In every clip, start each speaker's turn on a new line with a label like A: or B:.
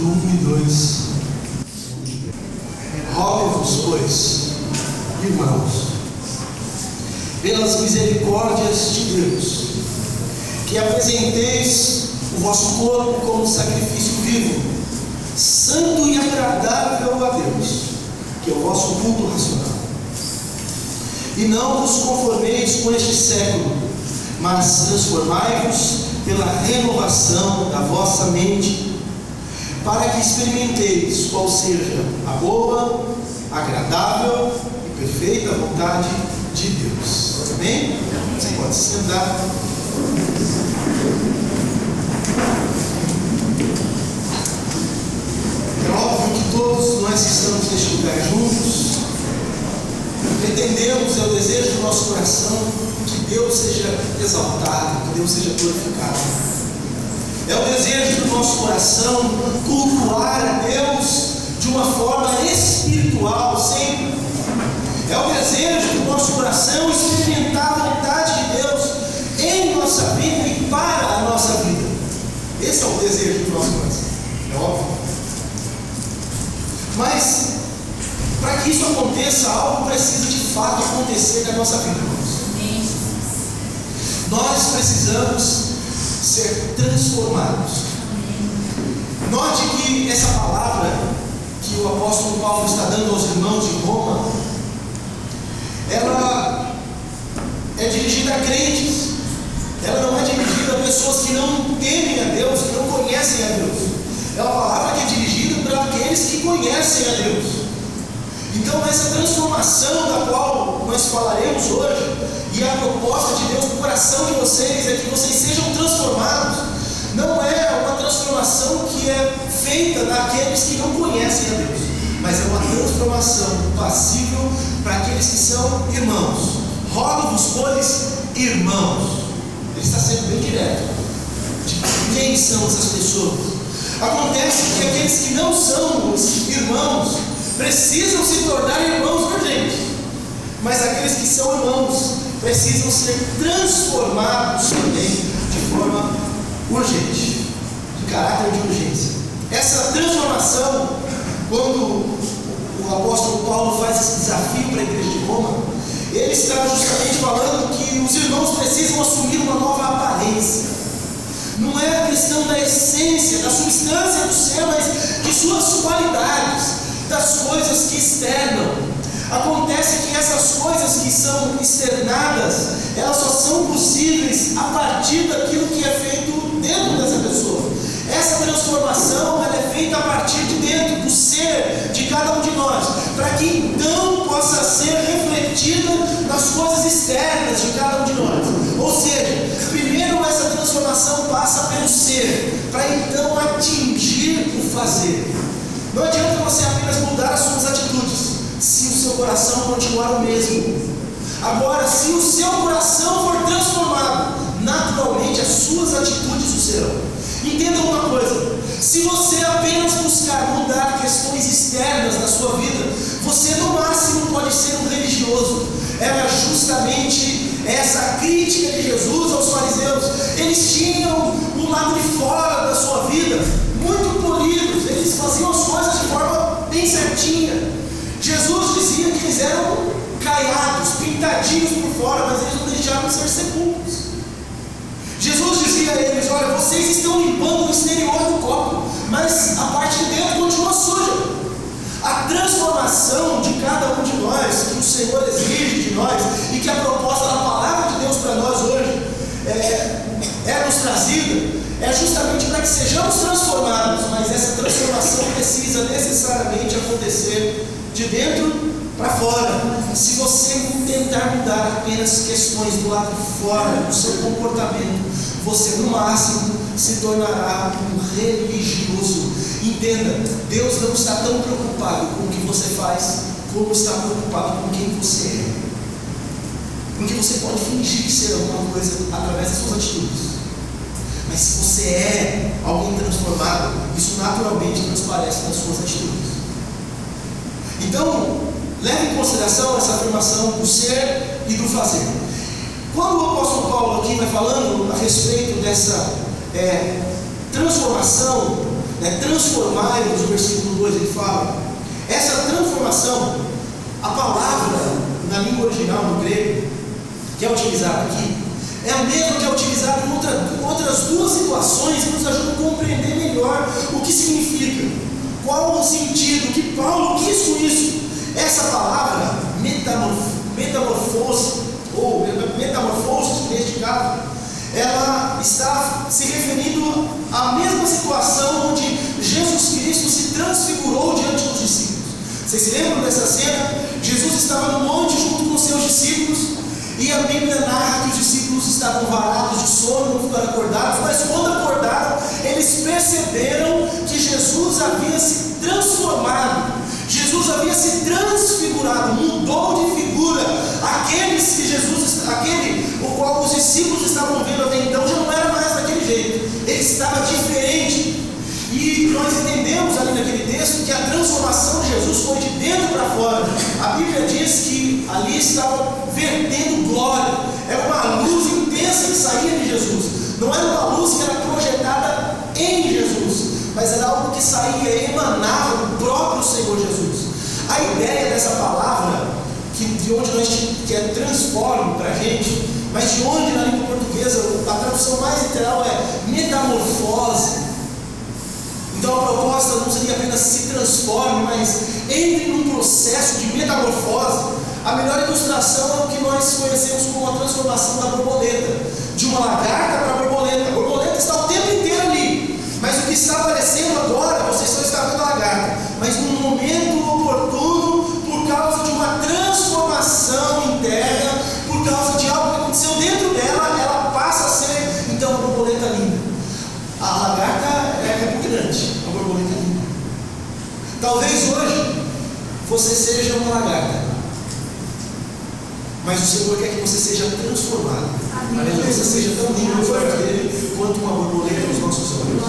A: versículo 1 e 2. Rogo-vos, pois, irmãos, pelas misericórdias de Deus, que apresenteis o vosso corpo como sacrifício vivo, santo e agradável a Deus, que é o vosso culto racional. E não vos conformeis com este século, mas transformai-vos pela renovação da vossa mente, para que experimenteis qual seja a boa, agradável e perfeita vontade de Deus. Amém? Você pode se sentar. É óbvio que todos nós que estamos neste lugar juntos pretendemos, é o desejo do nosso coração, que Deus seja exaltado, que Deus seja glorificado. É o desejo do nosso coração cultuar a Deus de uma forma espiritual sempre. É o desejo do nosso coração experimentar a vontade de Deus em nossa vida e para a nossa vida. Esse é o desejo do nosso coração, é óbvio. Mas, para que isso aconteça, algo precisa de fato acontecer na nossa vida, irmãos. Nós precisamos ser transformados. Note que essa palavra que o apóstolo Paulo está dando aos irmãos de Roma, ela é dirigida a crentes. Ela não é dirigida a pessoas que não temem a Deus, que não conhecem a Deus. É uma palavra que é dirigida para aqueles que conhecem a Deus. Então, essa transformação da qual nós falaremos hoje, e a proposta de Deus no coração de vocês é que vocês sejam transformados. Não é uma transformação que é feita daqueles que não conhecem a Deus, mas é uma transformação passível para aqueles que são irmãos. Rogo-vos, pois, irmãos. Ele está sendo bem direto. De quem são essas pessoas? Acontece que aqueles que não são os irmãos precisam se tornar irmãos urgentes, mas aqueles que são irmãos precisam ser transformados também de forma urgente, de caráter de urgência. Essa transformação, quando o apóstolo Paulo faz esse desafio para a igreja de Roma, ele está justamente falando que os irmãos precisam assumir uma nova aparência. Não é a questão da essência, da substância do ser, mas de suas qualidades, das coisas que externam. Acontece que essas coisas que são externadas, elas só são possíveis a partir daquilo que é feito dentro dessa pessoa. Essa transformação ela é feita a partir de dentro, do ser de cada um de nós, para que então possa ser refletida nas coisas externas de cada um de nós. Ou seja, primeiro essa transformação passa pelo ser, para então atingir o fazer. Não adianta você apenas mudar as suas atitudes, se o seu coração continuar o mesmo. Agora, se o seu coração for transformado, naturalmente as suas atitudes o serão. Entenda uma coisa: se você apenas buscar mudar questões externas da sua vida, você no máximo pode ser um religioso. Era justamente essa crítica de Jesus aos fariseus. Eles tinham o lado de fora da sua vida muito polidos, eles faziam as coisas de forma bem certinha. Jesus dizia que eles eram caiados, pintadinhos por fora, mas eles não deixaram de ser sepulcros. Jesus dizia a eles: olha, vocês estão limpando o exterior do copo, mas a parte de dentro continua suja. A transformação de cada um de nós, que o Senhor exige de nós, e que a proposta da palavra de Deus para nós hoje é nos trazida, é justamente para que sejamos transformados, mas essa transformação precisa necessariamente acontecer de dentro para fora. Se você tentar mudar apenas questões do lado de fora do seu comportamento, você no máximo se tornará um religioso. Entenda, Deus não está tão preocupado com o que você faz, como está preocupado com quem você é. Porque você pode fingir ser alguma coisa através das suas atitudes, mas se você é alguém transformado, isso naturalmente transparece nas suas atitudes. Então, leve em consideração essa afirmação do ser e do fazer. Quando o apóstolo Paulo aqui vai falando a respeito dessa transformação, transformai-vos, no versículo 2 ele fala. Essa transformação, a palavra na língua original, no grego, que é utilizada aqui, é a mesma que é utilizada em outras duas situações que nos ajudam a compreender melhor o que significa, qual o sentido que Paulo quis com isso. Essa palavra, metamorfose, ou metamorfose neste caso, ela está se referindo à mesma situação onde Jesus Cristo se transfigurou diante dos discípulos. Vocês se lembram dessa cena? Jesus estava no monte junto com os seus discípulos, e a Bíblia narra que os discípulos estavam varados de sono, não ficaram acordados, mas quando acordaram, eles perceberam que Jesus havia se transformado, Jesus havia se transfigurado, mudou de figura. Aquele o qual os discípulos estavam vendo até então já não era mais daquele jeito, ele estava diferente. E nós entendemos ali naquele texto que a transformação de Jesus foi de dentro para fora. A Bíblia diz que ali estava vertendo glória, era uma luz intensa que saía de Jesus, não era uma luz que era projetada em Jesus, mas era algo que saía, emanava do próprio Senhor Jesus. A ideia dessa palavra, de onde que é transforme para a gente, mas de onde na língua portuguesa a tradução mais literal é metamorfose. Então a proposta não seria apenas se transforme, mas entre num processo de metamorfose. A melhor ilustração é o que nós conhecemos como a transformação da borboleta, de uma lagarta para a borboleta. A borboleta está o tempo inteiro ali, mas o que está aparecendo agora, vocês só estão vendo a lagarta, mas num momento oportuno, por causa de uma transformação interna, por causa de algo que aconteceu dentro dela, ela passa a ser então uma borboleta linda. A lagarta é repugnante, a borboleta é linda. Talvez hoje você seja uma lagarta, mas o Senhor quer que você seja transformado, para que você seja tão lindo no olhos dele quanto uma borboleta nos nossos olhos.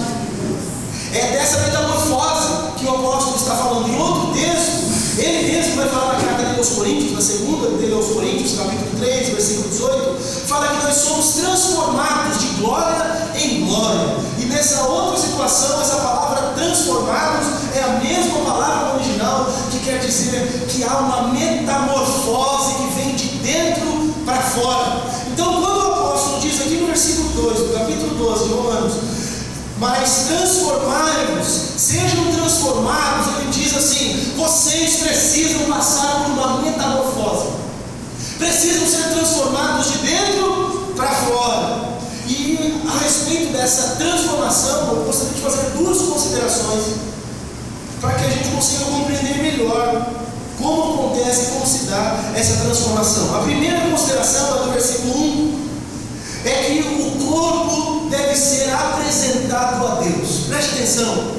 A: É dessa metamorfose que o apóstolo está falando. Em outro texto, ele mesmo vai falar na carta dele aos Coríntios, na segunda dele aos Coríntios, capítulo 3, versículo 18, fala que nós somos transformados de glória em glória. E nessa outra situação, essa palavra transformados é a mesma palavra no original, que quer dizer que há uma metamorfose que vem de dentro para fora. Então, quando o apóstolo diz aqui no versículo 2, do capítulo 12 de Romanos, mas transformai-vos, sejam transformados, ele diz assim: vocês precisam passar por uma metamorfose, precisam ser transformados de dentro para fora. E a respeito dessa transformação, eu gostaria de fazer duas considerações para que a gente consiga compreender melhor como acontece, como se dá essa transformação. A primeira consideração é do versículo 1, é que o corpo deve ser apresentado a Deus. Preste atenção,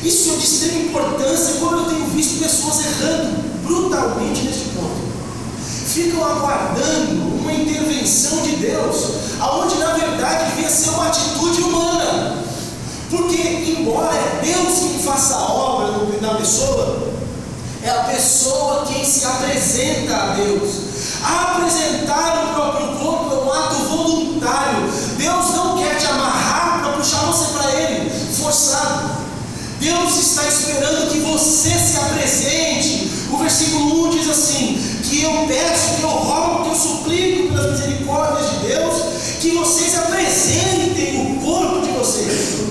A: isso é de extrema importância. Como eu tenho visto pessoas errando brutalmente neste ponto, ficam aguardando uma intervenção de Deus, aonde na verdade devia ser uma atitude humana, porque embora é Deus quem faça a obra na pessoa, é a pessoa quem se apresenta a Deus. Apresentar o próprio corpo é um ato voluntário. Deus não quer te amarrar para puxar você para Ele, forçado. Deus está esperando que você se apresente. O versículo 1 diz assim: que eu peço, que eu rogo, que eu suplico pelas misericórdias de Deus, que vocês apresentem o corpo de vocês,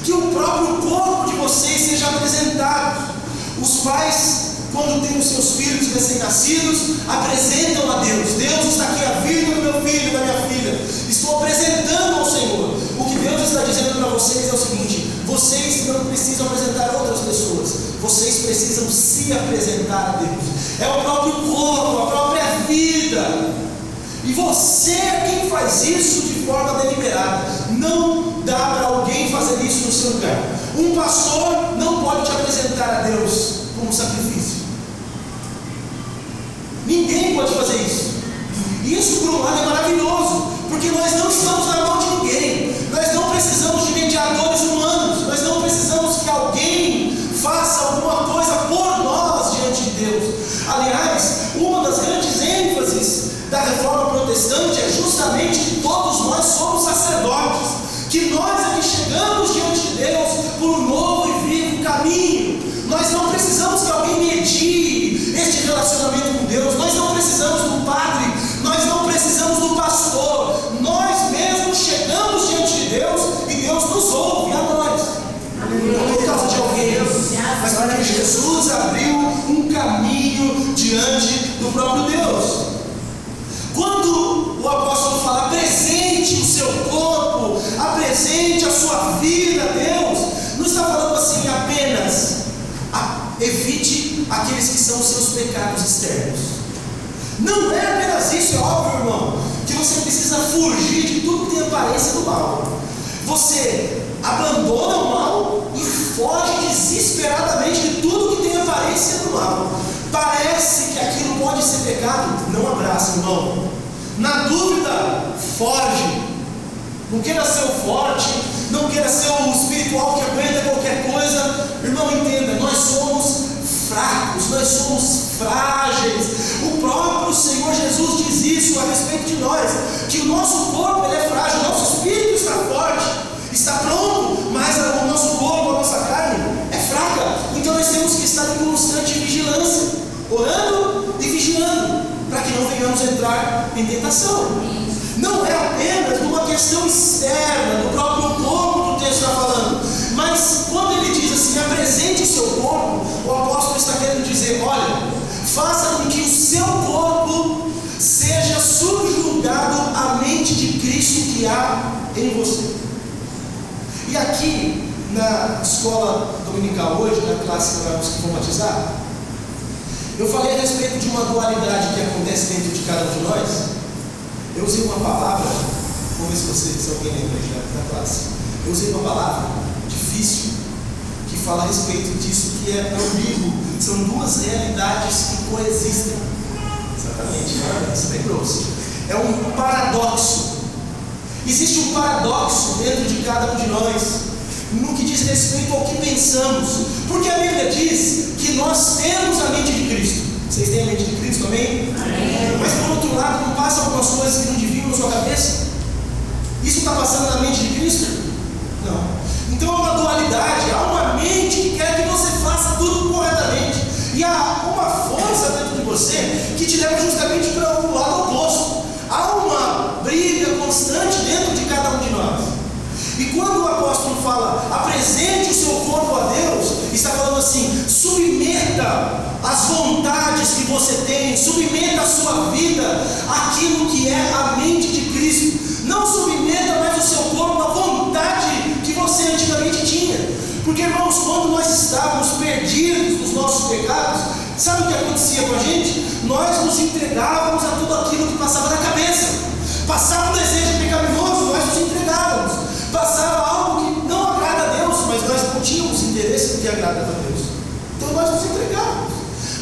A: que o próprio corpo de vocês seja apresentado. Os pais, quando têm os seus filhos recém-nascidos, apresentam a Deus: Deus, está aqui a vida do meu filho, da minha filha, estou apresentando ao Senhor. O que Deus está dizendo para vocês é o seguinte: vocês não precisam apresentar outras pessoas, vocês precisam se apresentar a Deus. É o próprio corpo, a própria vida, e você é quem faz isso de forma deliberada. Não dá para alguém fazer isso no seu lugar. Um pastor não pode te apresentar a Deus como sacrifício. Ninguém pode fazer isso. E isso, por um lado, é maravilhoso, porque nós não estamos na mão de ninguém. Nós não precisamos de mediadores humanos. Nós não precisamos que alguém faça alguma coisa por nós diante de Deus. Aliás, uma das grandes ênfases da reforma protestante é justamente que todos nós somos sacerdotes, que nós aqui chegamos diante de Deus por um novo e vivo ouve a nós. Não por causa de alguém, mas porque Jesus abriu um caminho diante do próprio Deus. Quando o apóstolo fala, apresente o seu corpo, apresente a sua vida a Deus, não está falando assim apenas, evite aqueles que são os seus pecados externos. Não é apenas isso, é óbvio, irmão, que você precisa fugir de tudo que tem aparência do mal. Você abandona o mal e foge desesperadamente de tudo que tem aparência do mal. Parece que aquilo pode ser pecado, não abraça, irmão. Na dúvida, foge. Não queira ser o forte, não queira ser o espiritual que aguenta qualquer coisa. Irmão, entenda, nós somos fracos, nós somos frágeis. O próprio Senhor Jesus diz isso a respeito de nós, que o nosso corpo ele é frágil, o nosso espírito está forte, está pronto, mas o nosso corpo, a nossa carne é fraca. Então nós temos que estar em constante vigilância, orando e vigiando, para que não venhamos entrar em tentação. Não é apenas uma questão externa, do próprio corpo que o texto está falando, mas quando ele diz assim, apresente o seu corpo, o apóstolo está querendo dizer, olha, faça com que o seu corpo seja subjugado à mente de Cristo que há em você. E aqui, na escola dominical hoje, na classe para os que vão batizar, eu falei a respeito de uma dualidade que acontece dentro de cada um de nós. Eu usei uma palavra, vamos ver se alguém lembra da classe. Eu usei uma palavra difícil, que fala a respeito disso, que é ambíguo. São duas realidades que coexistem. Exatamente, você lembrou-se. É um paradoxo. Existe um paradoxo dentro de cada um de nós, no que diz respeito ao que pensamos. Porque a Bíblia diz que nós temos a mente de Cristo. Vocês têm a mente de Cristo, amém? Amém. Mas por outro lado, não passam algumas coisas que não deviam na sua cabeça? Isso está passando na mente de Cristo? Não. Então é uma dualidade, há uma mente que quer que você faça tudo corretamente, e há uma força dentro de você que te leva justamente para o lado oposto. Há uma briga constante dentro de cada um de nós. E quando o apóstolo fala, apresente o seu corpo a Deus, está falando assim, submeta as vontades que você tem, submeta a sua vida àquilo que é a mente de Cristo. Não submeta mais o seu corpo à vontade que você antigamente tinha. Porque, irmãos, quando nós estávamos perdidos nos nossos pecados, sabe o que acontecia com a gente? Nós nos entregávamos a tudo aquilo que passava na cabeça. Passava um desejo pecaminoso, nós nos entregávamos. Passava algo que não agrada a Deus, mas nós não tínhamos interesse no que agrada a Deus. Então nós nos entregávamos.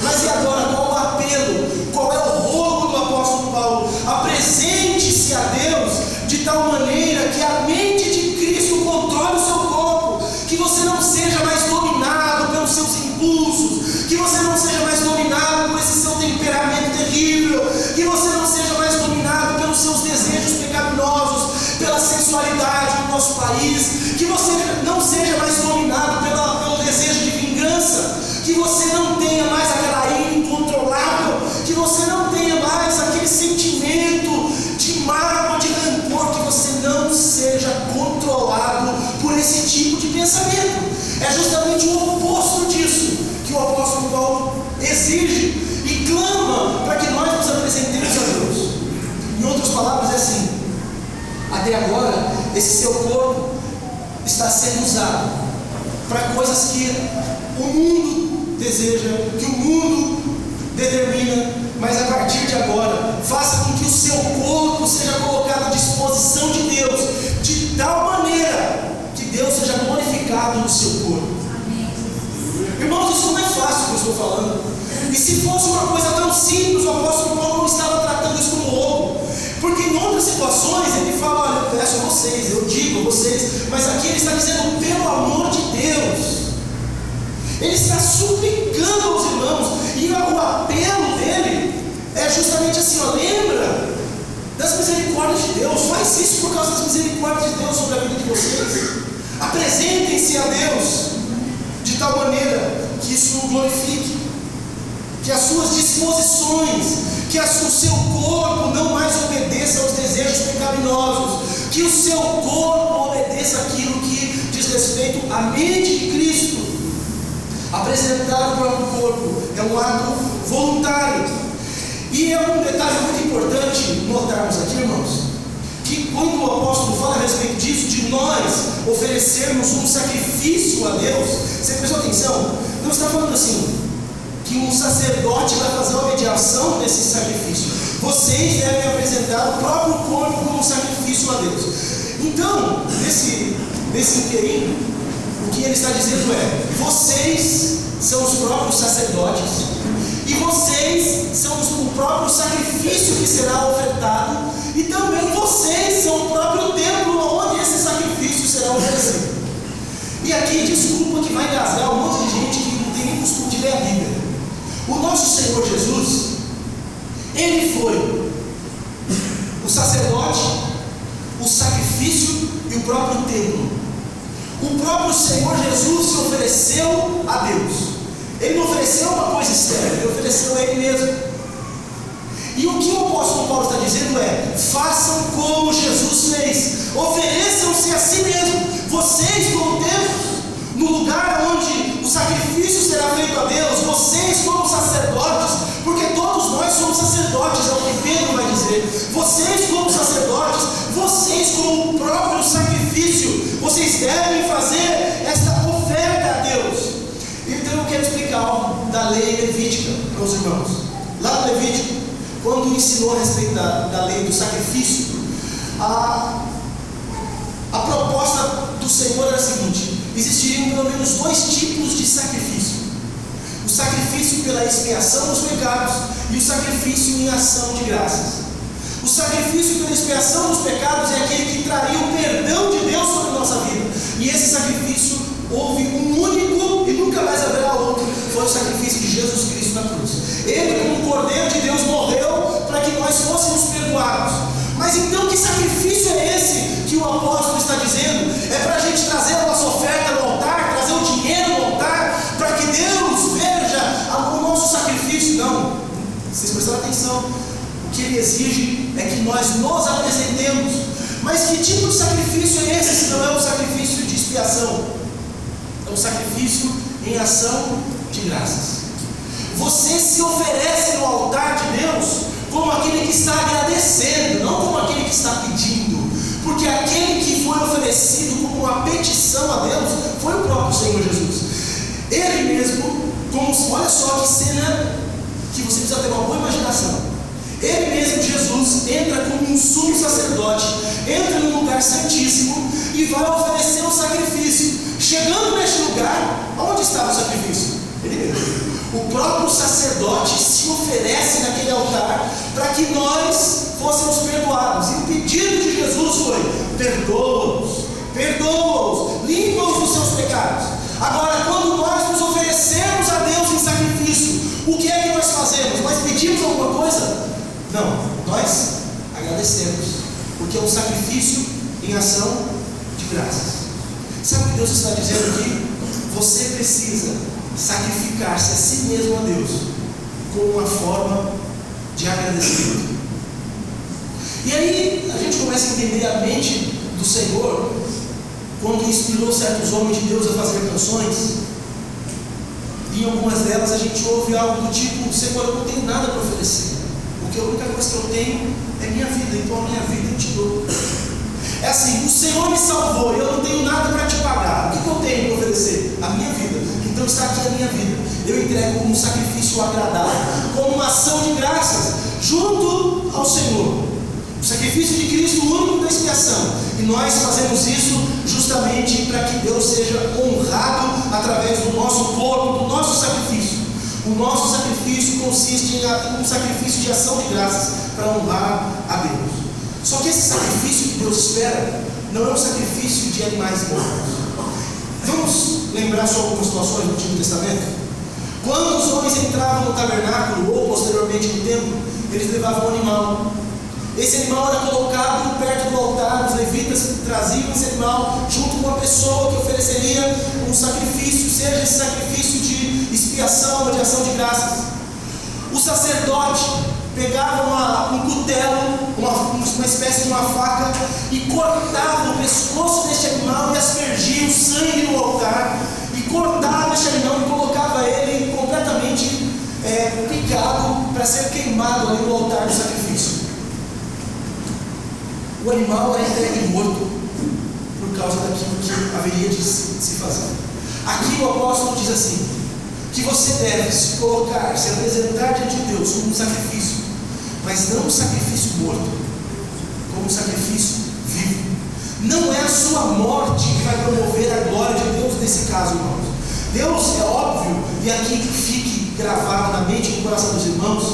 A: Mas e agora, qual o apelo? Qual é o rogo do apóstolo Paulo? Apresente-se a Deus de tal maneira que a mente de Cristo controle o seu corpo, que você não seja mais dominado pelos seus impulsos, que você não seja mais dominado por esse seu temperamento terrível, que você não seja mais dominado pelos seus desejos pecaminosos, pela sexualidade do nosso país, que você não seja mais dominado pelo desejo de vingança, que você não tenha mais aquela ira incontrolável, que você não tenha mais aquele sentimento de mágoa, de rancor, que você não seja controlado por esse tipo de pensamento. É justamente o oposto disso que o apóstolo Paulo exige e clama para que nós nos apresentemos a Deus. Em outras palavras, é assim: até agora, esse seu corpo está sendo usado para coisas que o mundo deseja, que o mundo determina, mas a partir de agora, faça com que o seu corpo seja colocado à disposição de Deus, de tal maneira que Deus seja glorificado no seu corpo. Amém. Irmãos, isso não é fácil que eu estou falando. E se fosse uma coisa tão simples, o apóstolo Paulo não estava tratando isso como roubo. Porque em outras situações ele fala, olha, eu peço a vocês, eu digo a vocês, mas aqui ele está dizendo, pelo amor de Deus. Ele está suplicando aos irmãos, e o apelo dele é justamente assim, ó, lembra das misericórdias de Deus, faz isso por causa das misericórdias de Deus sobre a vida de vocês. Apresentem-se a Deus de tal maneira que isso o glorifique, que as suas disposições, que o seu corpo não mais obedeça aos desejos pecaminosos, que o seu corpo obedeça aquilo que feito à mente de Cristo. Apresentar o próprio corpo é um ato voluntário. E é um detalhe muito importante notarmos aqui, irmãos, que quando o apóstolo fala a respeito disso, de nós oferecermos um sacrifício a Deus, você prestou atenção? Não está falando assim, que um sacerdote vai fazer uma mediação desse sacrifício. Vocês devem apresentar o próprio corpo como sacrifício a Deus. Então, nesse inteirinho, o que ele está dizendo é: vocês são os próprios sacerdotes, e vocês são o próprio sacrifício que será ofertado, e também vocês são o próprio templo onde esse sacrifício será oferecido. E aqui, desculpa que vai engasgar um monte de gente que não tem nem costume de ler a Bíblia. O nosso Senhor Jesus, Ele foi o sacerdote, o sacrifício e o próprio templo. O próprio Senhor Jesus se ofereceu a Deus. Ele não ofereceu uma coisa externa, Ele ofereceu a Ele mesmo. E o que o apóstolo Paulo está dizendo é: façam como Jesus fez, ofereçam-se a si mesmo, vocês como templos, no lugar onde o sacrifício será feito a Deus, vocês como sacerdotes, porque todos nós somos sacerdotes, é o que Pedro vai dizer. Vocês como sacerdotes, vocês como o próprio sacrifício, vocês devem fazer esta oferta a Deus. Então eu quero explicar algo da lei levítica para os irmãos. Lá no Levítico, quando ensinou a respeito da lei do sacrifício, a proposta do Senhor era a seguinte: existiriam pelo menos dois tipos de sacrifício: o sacrifício pela expiação dos pecados e o sacrifício em ação de graças. O sacrifício pela expiação dos pecados é aquele que traria o perdão de Deus sobre a nossa vida, e esse sacrifício houve um único e nunca mais haverá outro. Foi o sacrifício de Jesus Cristo na cruz. Ele, como Cordeiro de Deus, morreu para que nós fôssemos perdoados. Mas então, que sacrifício é esse que o apóstolo está dizendo? É para a gente trazer a nossa oferta no altar, trazer o dinheiro no altar, para que Deus veja o nosso sacrifício? Não. Vocês prestaram atenção? O que ele exige é que nós nos apresentemos. Mas que tipo de sacrifício é esse, se não é o sacrifício de expiação? É o sacrifício em ação de graças. Você se oferece no altar de Deus como aquele que está agradecendo, não como aquele que está pedindo, porque aquele que foi oferecido como uma petição a Deus foi o próprio Senhor Jesus. Ele mesmo, olha só que cena que você precisa ter uma boa imaginação. Ele mesmo, Jesus, entra como um sumo sacerdote, entra no lugar santíssimo e vai oferecer um sacrifício. Chegando neste lugar, onde estava o sacrifício? Ele mesmo. O próprio sacerdote se oferece naquele altar para que nós fôssemos perdoados. E o pedido de Jesus foi: perdoa-os, perdoa-os, limpa-os dos seus pecados. Agora, quando nós nos oferecemos a Deus em sacrifício, o que é que nós fazemos? Nós pedimos alguma coisa? Não, nós agradecemos, porque é um sacrifício em ação de graças. Sabe o que Deus está dizendo aqui? Você precisa sacrificar-se a si mesmo a Deus como uma forma de agradecimento. E aí a gente começa a entender a mente do Senhor quando inspirou certos homens de Deus a fazer canções. E em algumas delas a gente ouve algo do tipo: Senhor, eu não tenho nada para oferecer, porque a única coisa que eu tenho é minha vida, então a minha vida eu te dou. É assim: o Senhor me salvou e eu não tenho nada para te pagar. O que eu tenho para oferecer? A minha vida. Então está aqui a minha vida. Eu entrego como um sacrifício agradável, como uma ação de graças junto ao Senhor. O sacrifício de Cristo, o único da expiação. E nós fazemos isso justamente para que Deus seja honrado através do nosso corpo, do nosso sacrifício. O nosso sacrifício consiste em um sacrifício de ação de graças para honrar a Deus. Só que esse sacrifício que Deus espera não é um sacrifício de animais mortos. Vamos lembrar só algumas situações do Antigo Testamento? Quando os homens entravam no tabernáculo ou posteriormente no templo, eles levavam um animal. Esse animal era colocado perto do altar. Os levitas traziam esse animal junto com a pessoa que ofereceria um sacrifício, seja esse sacrifício de expiação ou de ação de graças. O sacerdote pegava um cutelo, uma espécie de uma faca, e cortava o pescoço deste animal e aspergia o sangue no para ser queimado ali no altar do sacrifício. O animal era entregue morto por causa daquilo que haveria de se fazer. Aqui o apóstolo diz assim, que você deve se colocar, se apresentar diante de Deus como um sacrifício, mas não um sacrifício morto, como um sacrifício vivo. Não é a sua morte que vai promover a glória de Deus nesse caso, irmãos. Deus, é óbvio, e aqui que fique gravado na mente e no coração dos irmãos,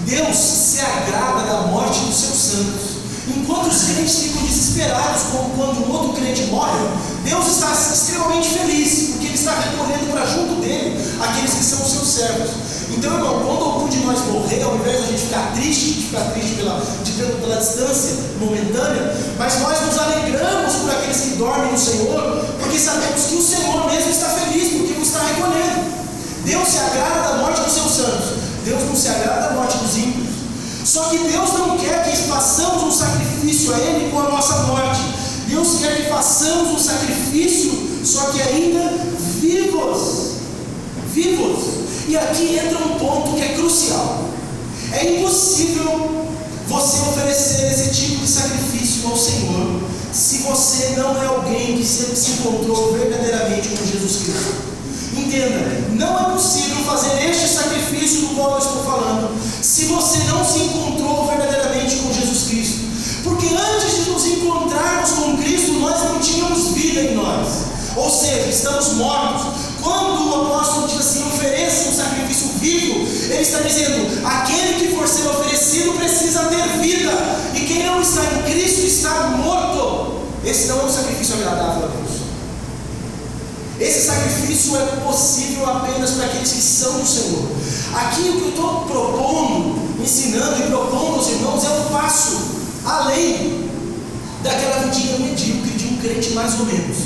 A: Deus se agrada da morte dos seus santos. Enquanto os crentes ficam desesperados quando um outro crente morre, Deus está extremamente feliz, porque Ele está recolhendo para junto dele aqueles que são os seus servos. Então, irmão, quando algum de nós morrer, ao invés de a gente ficar triste pela distância momentânea, mas nós nos alegramos por aqueles que dormem no Senhor, porque sabemos que o Senhor mesmo está feliz, porque nos está recolhendo. Deus se agrada da morte dos seus santos, Deus não se agrada da morte dos ímpios. Só que Deus não quer que façamos um sacrifício a Ele com a nossa morte. Deus quer que façamos um sacrifício, só que ainda vivos. E aqui entra um ponto que é crucial. É impossível você oferecer esse tipo de sacrifício ao Senhor se você não é alguém que sempre se encontrou verdadeiramente com Jesus Cristo. Entenda, não é possível fazer este sacrifício do qual eu estou falando se você não se encontrou verdadeiramente com Jesus Cristo. Porque antes de nos encontrarmos com Cristo, nós não tínhamos vida em nós. Ou seja, estamos mortos. Quando o apóstolo diz assim, ofereça um sacrifício vivo, ele está dizendo, aquele que for ser oferecido precisa ter vida. E quem não está em Cristo está morto. Esse não é um sacrifício agradável a Deus. Esse sacrifício é possível apenas para aqueles que são do Senhor. Aqui o que eu estou propondo, ensinando e propondo aos irmãos é um passo além daquela vidinha medíocre de um crente mais ou menos.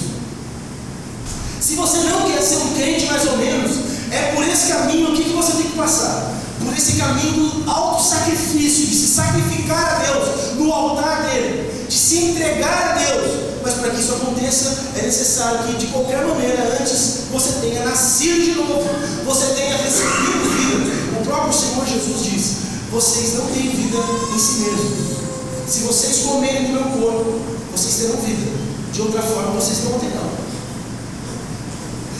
A: Se você não quer ser um crente mais ou menos, é por esse caminho aqui que você tem que passar. Por esse caminho do auto-sacrifício, de se sacrificar a Deus no altar dele, de se entregar a Deus. Mas para que isso aconteça, é necessário que de qualquer maneira antes você tenha nascido de novo, você tenha recebido vida. O próprio Senhor Jesus disse, vocês não têm vida em si mesmos. Se vocês comerem do meu corpo, vocês terão vida. De outra forma, vocês não terão.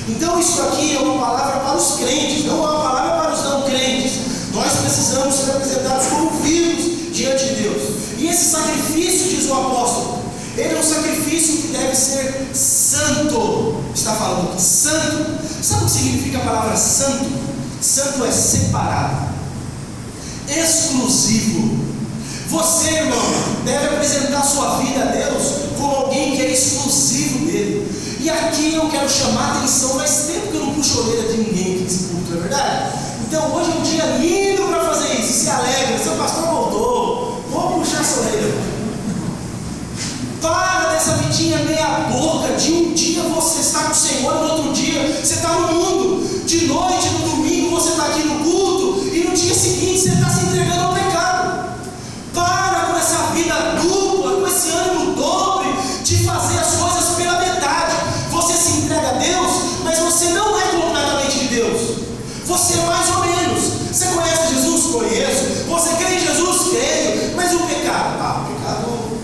A: Então isso aqui é uma palavra para os crentes, não é uma palavra para os não crentes. Nós precisamos ser apresentados como vivos diante de Deus. E esse sacrifício, diz o apóstolo, ele é um sacrifício que deve ser santo. Está falando aqui, santo. Sabe o que significa a palavra santo? Santo é separado, exclusivo. Você, irmão, deve apresentar sua vida a Deus como alguém que é exclusivo dele. E aqui eu quero chamar a atenção, faz tempo que eu não puxo a orelha de ninguém aqui nesse culto, não é verdade? Então hoje é um dia lindo para fazer isso, se alegra, seu pastor voltou, vou puxar essa orelha. Para dessa vidinha meia boca, de um dia você está com o Senhor, no outro dia você está no mundo, de noite, no domingo você está aqui no culto, e no dia seguinte você está se entregando ao pecado. Para com essa vida dupla, com esse ânimo dobre, de fazer as coisas pela metade. Você se entrega a Deus, mas você não é completamente de Deus. Você é mais ou menos. Você conhece Jesus? Conheço. Você crê em Jesus? Creio. Mas o pecado? O pecado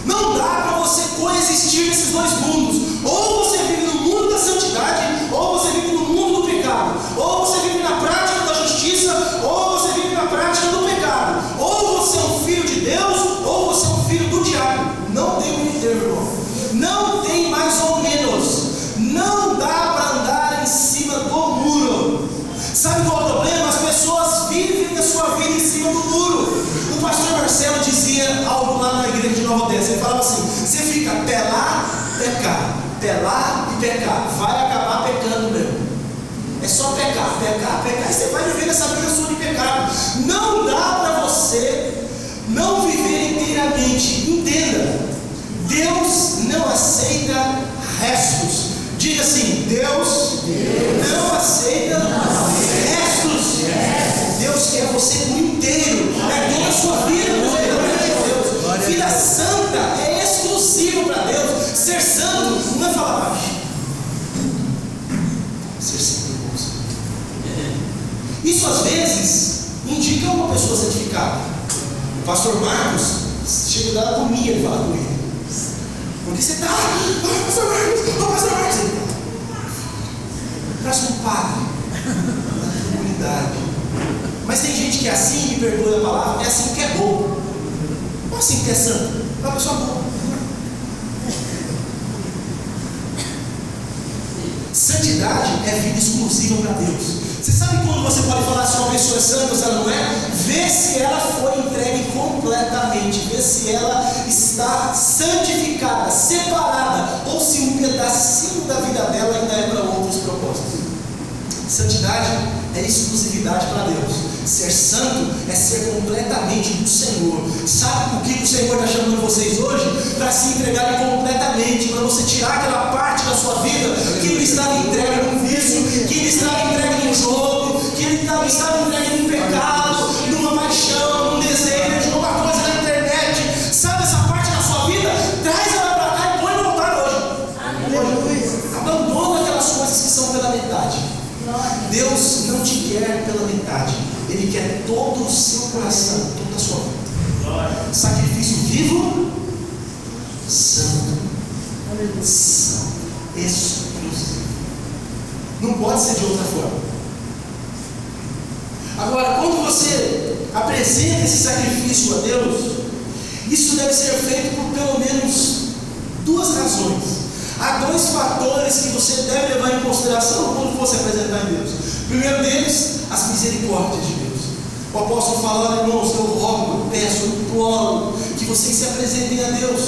A: não dá para você coexistir nesses dois mundos. Ou você vive no mundo da santidade, ou você vive no mundo do pecado. Ou você vive na prática da justiça, ou você vive na prática do pecado. Ou você é um filho de Deus, ou você é um filho do diabo. Não tem meio termo, irmão. Não tem mais ou menos. Não dá para andar em cima do muro. Sabe qual é o problema? As pessoas vivem a sua vida em cima do muro. O pastor Marcelo dizia algo lá na igreja de Nova Odessa. Ele falava assim, você fica pelar, pecar, pelar e pecar, vai acabar pecando mesmo. É só pecar, pecar, pecar, e você vai viver essa vida sua de pecado. Não dá para você não viver inteiramente. Entenda, Deus não aceita restos. Diga assim, Deus não aceita restos. Deus quer você por inteiro. É toda a sua vida, Deus. Vida santa é exclusivo para Deus. Ser santo não é falar. Ser santo é bom. Isso às vezes indica uma pessoa santificada. O pastor Marcos chega da agonia de falar com ele. Porque você está, pastor Marcos, parece um padre, na comunidade. Mas tem gente que é assim, me perdoe a palavra, é assim que é bom. Não é assim que é santo, é uma pessoa boa. Santidade é vida exclusiva para Deus. Você sabe quando você pode falar se uma pessoa é santa ou se ela não é? Vê se ela foi entregue completamente, vê se ela está santificada, separada, ou se um pedacinho da vida dela ainda é para outros propósitos. Santidade é exclusividade para Deus. Ser santo é ser completamente do Senhor. Sabe o que o Senhor está chamando vocês hoje? Para se entregarem completamente, para você tirar aquela parte da sua vida que ele estava entregue num vício, que ele estava entregue num jogo, que ele estava entregue num pecado, numa paixão, num desejo, numa coisa na internet. Sabe essa parte da sua vida? Traz ela para cá e põe no altar hoje. Abandona aquelas coisas que são pela metade. Deus não te quer pela metade. Ele quer todo o seu coração, toda a sua vida. Sacrifício vivo, santo, exclusivo. Não pode ser de outra forma. Agora, quando você apresenta esse sacrifício a Deus, isso deve ser feito por pelo menos duas razões. Há dois fatores que você deve levar em consideração quando você apresentar a Deus. O primeiro deles, as misericórdias de Deus. O apóstolo fala, irmãos, eu rogo, eu peço, eu imploro que vocês se apresentem a Deus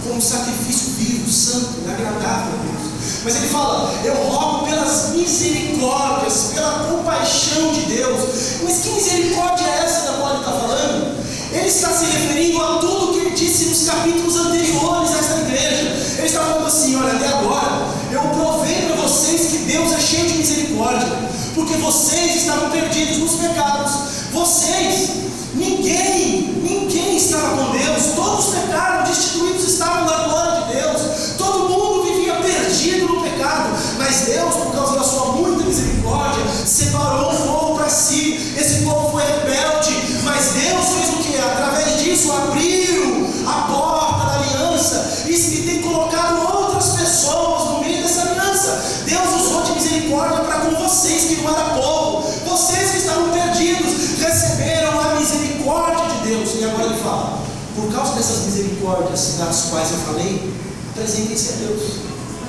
A: como um sacrifício vivo, santo e agradável a Deus. Mas ele fala, eu rogo pelas misericórdias, pela compaixão de Deus. Mas que misericórdia é essa da qual ele está falando? Ele está se referindo a tudo que ele disse nos capítulos anteriores a esta igreja. Ele está falando assim, olha, até agora eu provei para vocês que Deus é cheio de misericórdia, porque vocês estavam perdidos nos pecados. Vocês, ninguém estava com Deus, todos pecaram, destituídos estavam da glória de Deus, todo mundo vivia perdido no pecado, mas Deus, por causa da sua muita misericórdia, separou um povo para si. Esse povo foi rebelde, mas Deus fez o que? Através disso abriu a porta da aliança e tem colocado outras pessoas no meio dessa aliança. Deus usou de misericórdia para com vocês que não era povo, vocês que estavam perdidos, receberam a misericórdia de Deus. E agora ele fala, por causa dessas misericórdias das quais eu falei, apresentem-se a Deus.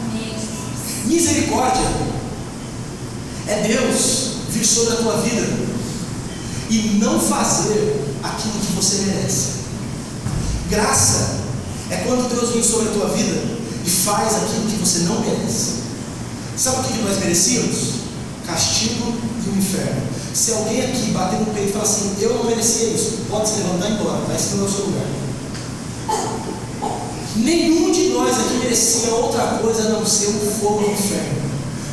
A: Amém. Misericórdia é Deus vir sobre a tua vida e não fazer aquilo que você merece. Graça é quando Deus vem sobre a tua vida e faz aquilo que você não merece. Sabe o que nós merecíamos? Castigo e o inferno. Se alguém aqui bater no peito e falar assim, eu não merecia isso, pode se levantar e ir embora, vai se no seu lugar. Nenhum de nós aqui merecia outra coisa a não ser o fogo do inferno.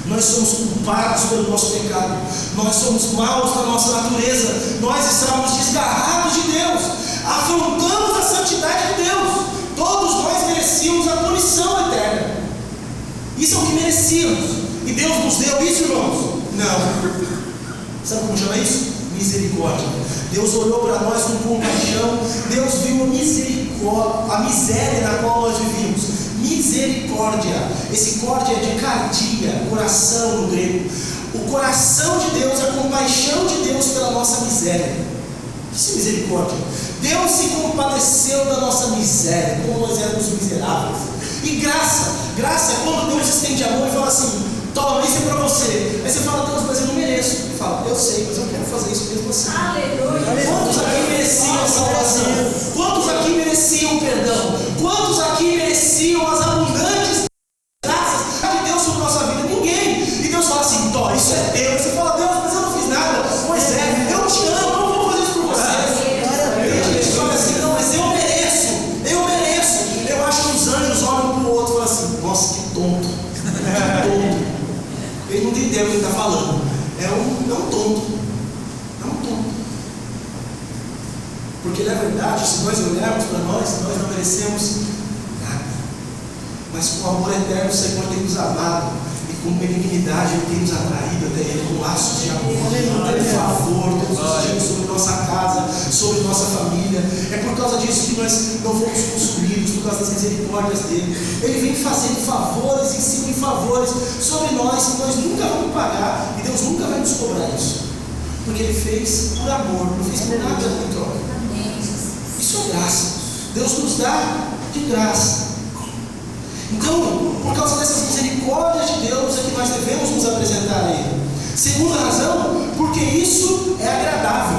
A: Nós somos culpados pelo nosso pecado, nós somos maus na nossa natureza, nós estávamos desgarrados de Deus, afrontamos a santidade de Deus. Todos nós merecíamos a punição eterna. Isso é o que merecíamos. E Deus nos deu isso, irmãos? Não. Sabe como chama isso? Misericórdia. Deus olhou para nós com compaixão. Deus viu a misericórdia, a miséria na qual nós vivíamos. Misericórdia. Esse córdia é de cardia, coração no grego. O coração de Deus, a compaixão de Deus pela nossa miséria. Isso é misericórdia. Deus se compadeceu da nossa miséria, como nós éramos miseráveis. E graça é quando Deus estende a mão e fala assim, toma, isso é para você. Aí você fala, Deus, mas eu não mereço. Ele fala, eu sei, mas eu quero fazer isso mesmo assim. Aleluia. Quantos aqui mereciam a salvação? Quantos aqui mereciam o perdão? Quantos aqui mereciam as abundantes graças de Deus sobre a nossa vida? Ninguém. E Deus fala assim, Tó, isso é Deus. Você fala, Deus, mas eu não fiz nada. Pois é, eu te amo, eu não vou fazer isso por você. Tem gente que fala assim, não, mas eu mereço. Eu acho que os anjos olham um para o outro e falam assim, nossa, que tonto. Que tonto. Ele não tem ideia do que ele está falando. É um tonto. Porque na verdade, se nós olharmos para nós não merecemos nada. Mas com o amor eterno o Senhor tem nos amado e com benignidade Ele tem nos atraído até Ele com laços de amor, de favor, todos os dias sobre nossa casa, sobre nossa família. É por causa disso que nós não fomos consumidos, por causa das misericórdias dele. Ele vem fazendo favores em cima de favores sobre nós que nós nunca vamos pagar, e Deus nunca vai nos cobrar isso, porque Ele fez por amor, não fez por nada em troca. Isso é graça. Deus nos dá de graça. Então, por causa dessas misericórdias de Deus é que nós devemos nos apresentar a Ele. Segunda razão, porque isso é agradável.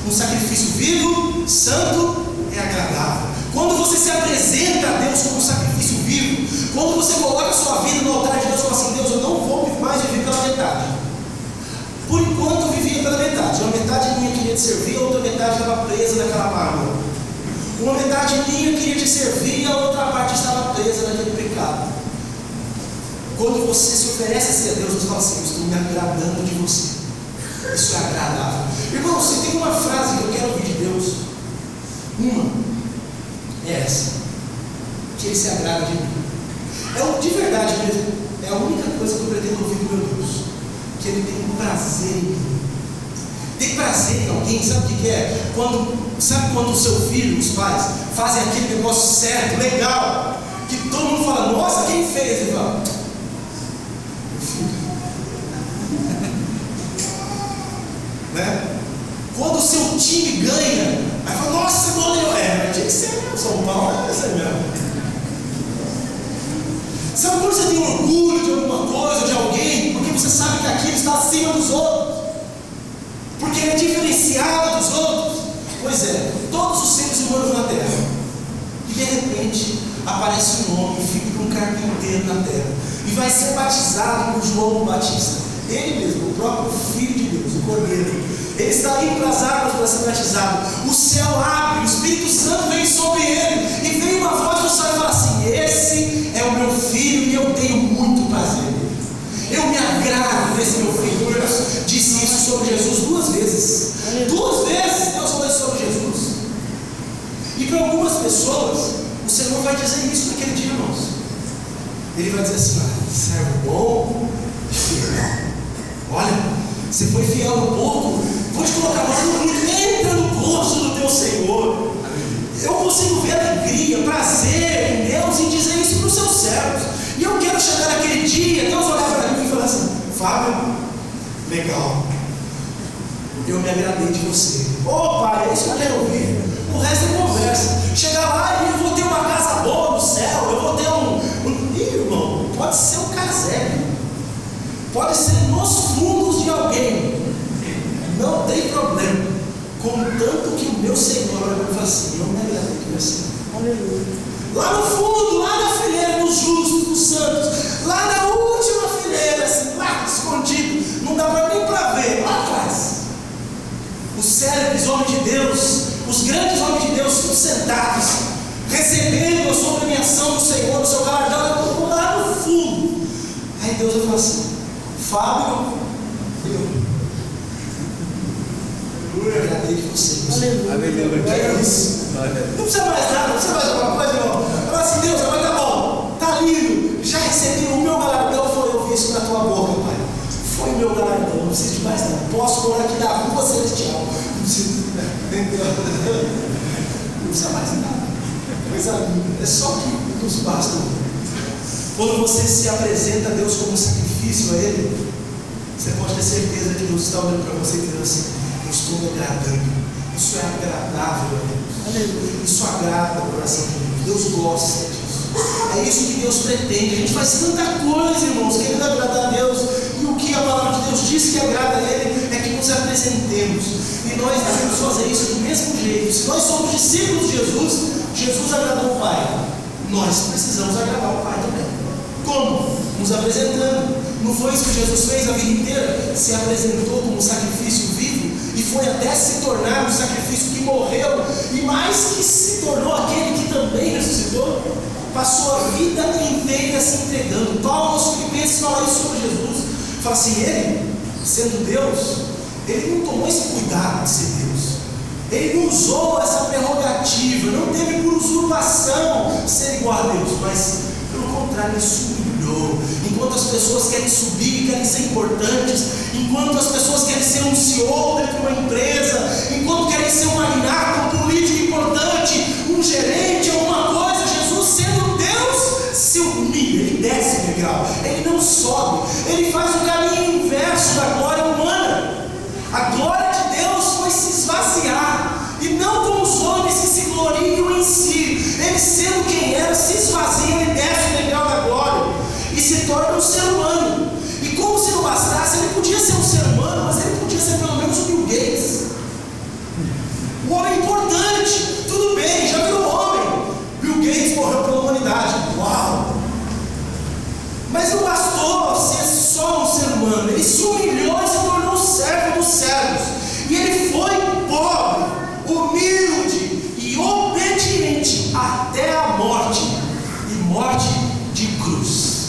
A: Um sacrifício vivo, santo, é agradável. Quando você se apresenta a Deus como um sacrifício vivo, quando você coloca a sua vida no altar de Deus e fala assim: Deus, eu não vou mais viver pela metade. Por enquanto eu vivia pela metade. Uma metade minha queria te servir, a outra metade estava presa naquela mágoa. Uma metade minha queria te servir e a outra parte estava presa naquele pecado. Quando você se oferece a ser a Deus, você fala assim: eu estou me agradando de você. Isso é agradável. Irmão, se tem uma frase que eu quero ouvir de Deus, uma é essa: que Ele se agrada de mim. De verdade mesmo, é a única coisa que eu pretendo ouvir do meu Deus, que Ele tem prazer em mim. Tem prazer em alguém, sabe o que é? Sabe quando o seu filho, os pais, fazem aquele negócio certo, legal, que todo mundo fala: nossa, quem fez? Ele fala: meu filho. Né? Quando o seu time ganha, aí fala: nossa, goleou. Tinha que ser mesmo, São Paulo, é isso mesmo. Sabe quando você tem orgulho de alguma coisa, de alguém, porque você sabe que aquilo está acima dos outros? Porque ele é diferenciado dos outros. Pois é, todos os seres humanos na terra, e de repente aparece um homem, filho de um carpinteiro na terra, e vai ser batizado por João Batista, ele mesmo, o próprio Filho de Deus, o Cordeiro. Ele está indo para as águas para ser batizado. O céu abre, o Espírito Santo vem sobre ele, e vem uma voz do céu e fala assim: esse é o meu filho e eu tenho muito prazer. Eu me agrado desse meu filho. Deus disse isso sobre Jesus 2 vezes. 2 vezes Deus falou isso sobre Jesus. E para algumas pessoas, o Senhor vai dizer isso naquele dia, irmãos. Ele vai dizer assim: servo bom e fiel. Olha, você foi fiel no pouco, vou te colocar agora no muito. Entra no gozo do teu Senhor. Eu consigo ver alegria, prazer em Deus em dizer isso para os seus servos. E eu quero chegar naquele dia, Deus olhar para mim e falar assim: Fábio, legal, eu me agradei de você. Pai, é isso que eu quero ouvir. O resto é conversa. Chegar lá e eu vou ter uma casa boa no céu, eu vou ter irmão, pode ser um casebre, pode ser nos fundos de alguém, não tem problema, contanto que o meu Senhor olha para mim e fala assim: eu me agradei de você. Aleluia. Lá no fundo, lá na fileira dos justos, dos santos, lá na última fileira, assim, lá escondido, não dá nem para ver, lá atrás, os célebres homens de Deus, os grandes homens de Deus, todos sentados, recebendo a sua premiação do Senhor, do seu galardão, lá no fundo. Aí Deus vai falar assim: Fábio, eu agradei de vocês. Aleluia. É isso. Não precisa mais nada, não precisa mais alguma coisa, irmão. Fala assim: Deus, agora tá bom, tá lindo, já recebi o meu galardão. Foi ouvir isso na tua boca, Pai. Foi o meu galardão, não preciso de mais nada. Posso morar aqui na rua celestial. Não preciso, não precisa mais nada. Coisa linda, é só que nos basta. Quando você se apresenta a Deus como um sacrifício a Ele, você pode ter certeza que Deus está olhando para você e dizendo assim: eu estou me agradando. Isso é agradável a Deus. Isso agrada o coração de Deus. Deus gosta disso. É isso que Deus pretende. A gente faz tanta coisa, irmãos, querendo agradar a Deus. E o que a palavra de Deus diz que agrada a Ele é que nos apresentemos. E nós devemos fazer isso do mesmo jeito. Se nós somos discípulos de Jesus, Jesus agradou o Pai. Nós precisamos agradar o Pai também. Como? Nos apresentando. Não foi isso que Jesus fez a vida inteira? Se apresentou como um sacrifício vivo e foi até se tornar um sacrifício que morreu e mais que se tornou aquele que também ressuscitou. Passou a vida inteira se entregando. Paulo aos Filipenses fala isso sobre Jesus. Fala assim: ele, sendo Deus, ele não tomou esse cuidado de ser Deus. Ele não usou essa prerrogativa, não teve por usurpação ser igual a Deus, mas pelo contrário, ele se humilhou. Enquanto as pessoas querem subir, querem ser importantes, enquanto as pessoas querem ser um CEO dentro de uma empresa, enquanto querem ser um magnata, um político importante, um gerente, alguma coisa, Jesus, sendo Deus, se humilha, ele desce o degrau, ele não sobe, ele faz o caminho inverso da glória humana. A glória de Deus foi se esvaziar, e não como os homens que se gloriam em si. Ele, sendo quem era, se esvazia, ele desce o degrau da glória e se torna um ser humano. E como se não bastasse, ele podia ser um ser humano, mas ele podia ser pelo menos o Bill Gates, um homem importante. Tudo bem, já virou homem. Bill Gates morreu pela humanidade, uau! Mas não bastou ser só um ser humano, ele se humilhou e se tornou servo dos servos, e ele foi pobre, humilde e obediente até a morte, e morte de cruz.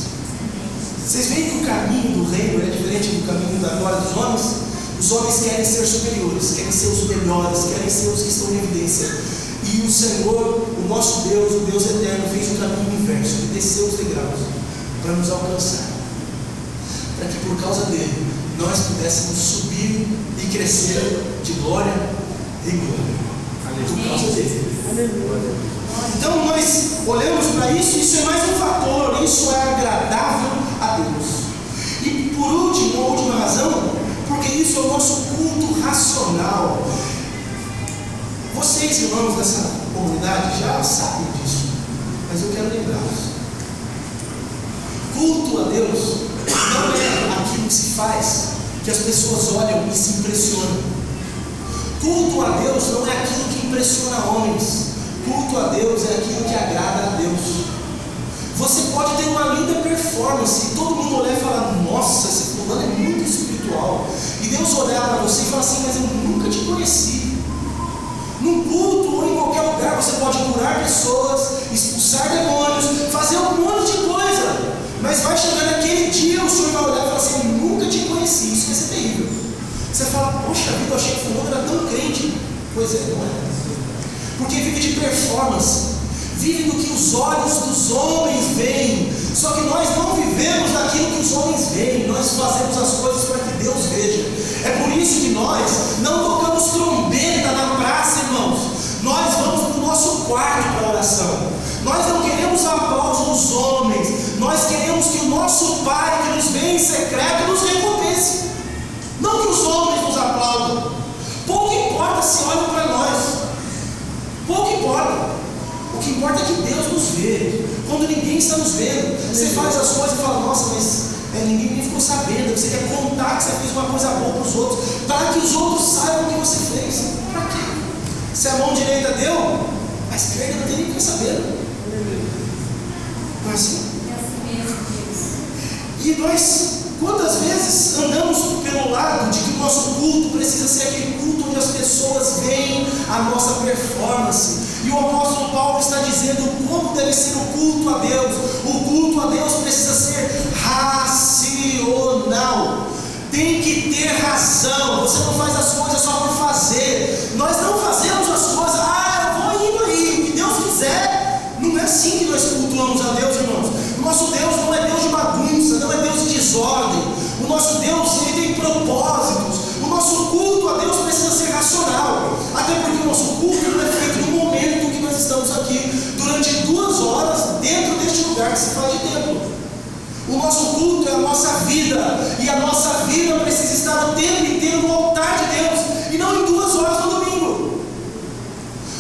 A: Vocês veem que o caminho do reino é diferente do caminho da glória dos homens? Os homens querem ser superiores, querem ser os melhores, querem ser os que estão em evidência. E o Senhor, o nosso Deus, o Deus eterno, fez o caminho inverso. Ele desceu os degraus para nos alcançar, para que por causa dele nós pudéssemos subir e crescer de glória em glória, por causa dele. Então nós olhamos para isso, isso é mais um fator, isso é agradável a Deus. E por último, a última razão, porque isso é o nosso culto racional. Vocês, irmãos dessa comunidade, já sabem disso, mas eu quero lembrá-los. Culto a Deus não é aquilo que se faz, que as pessoas olham e se impressionam. Culto a Deus não é aquilo que impressiona homens. Culto a Deus é aquilo que agrada a Deus. Você pode ter uma linda performance e todo mundo olhar e falar: nossa, esse fulano é muito espiritual. E Deus olhar para você e falar assim: mas eu nunca te conheci. Num culto ou em qualquer lugar você pode curar pessoas, expulsar demônios, fazer um monte de coisa, mas vai chegar naquele dia, o Senhor vai olhar e falar assim: eu nunca te conheci. Isso vai ser terrível. Você fala: poxa vida, eu achei que fulano era tão crente. Pois é, não é? Porque vive de performance, vive do que os olhos dos homens veem. Só que nós não vivemos daquilo que os homens veem, nós fazemos as coisas para que Deus veja. É por isso que nós não tocamos trombeta na praça, irmãos. Nós vamos para o nosso quarto para a oração. Nós não queremos aplausos dos homens, nós queremos que o nosso Pai, que nos vê em secreto, nos recompense. Não que os homens nos aplaudam. Pouco importa se olham para nós, pouco importa. O que importa é que Deus nos vê. Quando ninguém está nos vendo, você faz as coisas e fala: nossa, mas ninguém nem ficou sabendo. Você quer contar que você fez uma coisa boa para os outros, para que os outros saibam o que você fez. Para quê? Se a mão direita deu, a esquerda não tem nem que saber. Não é assim? E nós, quantas vezes andamos pelo lado de que o nosso culto precisa ser aquele culto onde as pessoas veem a nossa performance? E o apóstolo Paulo está dizendo como deve ser o culto a Deus. O culto a Deus precisa ser racional. Tem que ter razão. Você não faz as coisas só por fazer. Nós não fazemos as coisas: eu vou indo aí, o que Deus quiser. Não é assim que nós cultuamos a Deus, irmãos. O nosso Deus não é Deus de bagunça, não é Deus de desordem. O nosso Deus, ele tem propósitos. O nosso culto a Deus precisa ser racional. Até porque o nosso culto não é feito no momento que nós estamos aqui, durante 2 horas, dentro deste lugar que se faz de templo. O nosso culto é a nossa vida, e a nossa vida precisa estar o tempo inteiro no altar de Deus, e não em 2 horas no domingo.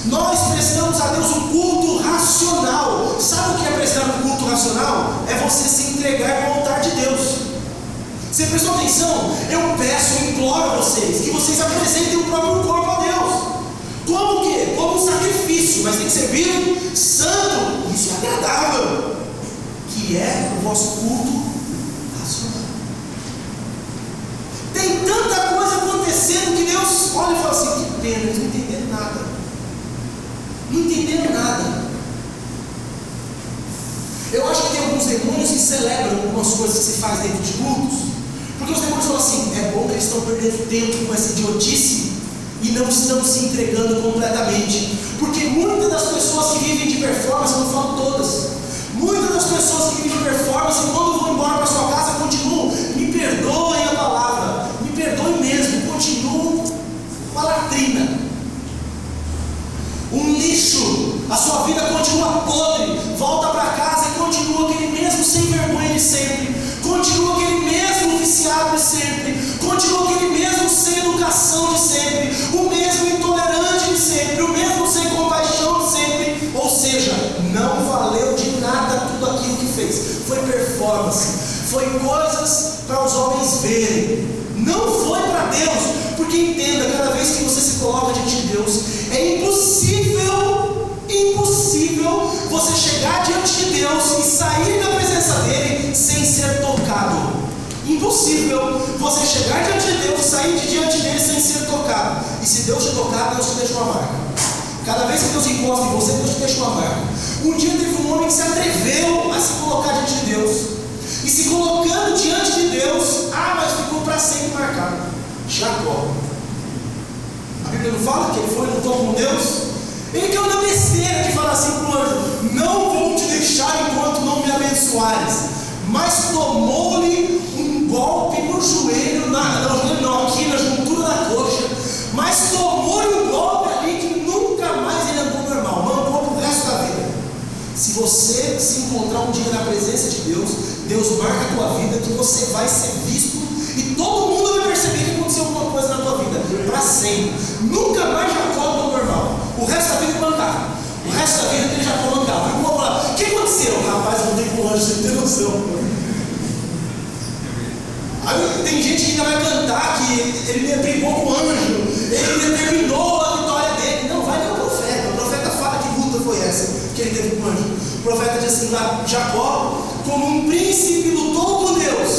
A: Nós prestamos a Deus um culto racional. Sabe o que é prestar um culto racional? É você se entregar no altar de Deus. Você prestou atenção? Eu peço, eu imploro a vocês que vocês apresentem o próprio corpo a Deus. Como o quê? Como um sacrifício, mas tem que ser vivo, santo, isso é agradável, que é o vosso culto racional. Tem tanta coisa acontecendo que Deus olha e fala assim: que pena, eles não entenderam nada. Não entenderam nada. Eu acho que tem alguns demônios que celebram algumas coisas que se faz dentro de cultos, porque os demônios falam assim: é bom que eles estão perdendo tempo com essa idiotice e não estão se entregando completamente. Porque muitas das pessoas que vivem de performance, eu não falo todas, muitas das pessoas que vivem de performance, quando vão embora para sua casa, de sempre, continuou aquele mesmo sem educação de sempre, o mesmo intolerante de sempre, o mesmo sem compaixão de sempre. Ou seja, não valeu de nada tudo aquilo que fez. Foi performance, foi coisas para os homens verem, não foi para Deus. Porque entenda, cada vez que você se coloca diante de Deus, é impossível você chegar diante de Deus e sair da presença dele sem ser tocado. Impossível você chegar diante de Deus e sair de diante dele sem ser tocado. E se Deus te tocar, Deus te deixa uma marca. Cada vez que Deus encosta em você, Deus te deixa uma marca. Um dia teve um homem que se atreveu a se colocar diante de Deus, e se colocando diante de Deus, mas ficou para sempre marcado. Jacó. A Bíblia não fala que ele foi e lutou com Deus? Ele caiu na besteira de falar assim para o anjo: não vou te deixar enquanto não me abençoares. Mas tomou-lhe um golpe no joelho, aqui na juntura da coxa. Mas tomou-lhe um golpe ali que nunca mais ele andou normal, mancou para o resto da vida. Se você se encontrar um dia na presença de Deus, Deus marca a tua vida que você vai ser visto e todo mundo vai perceber que aconteceu alguma coisa na tua vida, para sempre. Nunca mais Jacó andou normal. O resto da vida ele mancava. O resto da vida ele já mancava. E o povo falava: o que aconteceu? Rapaz, eu não tenho com o anjo, você não tem noção. Aí tem gente que ainda vai cantar que ele brigou com o anjo, ele determinou a vitória dele. Não, vai ver o profeta. O profeta fala que luta foi essa que ele teve com o anjo. O profeta diz assim lá: Jacó, como um príncipe, lutou com Deus,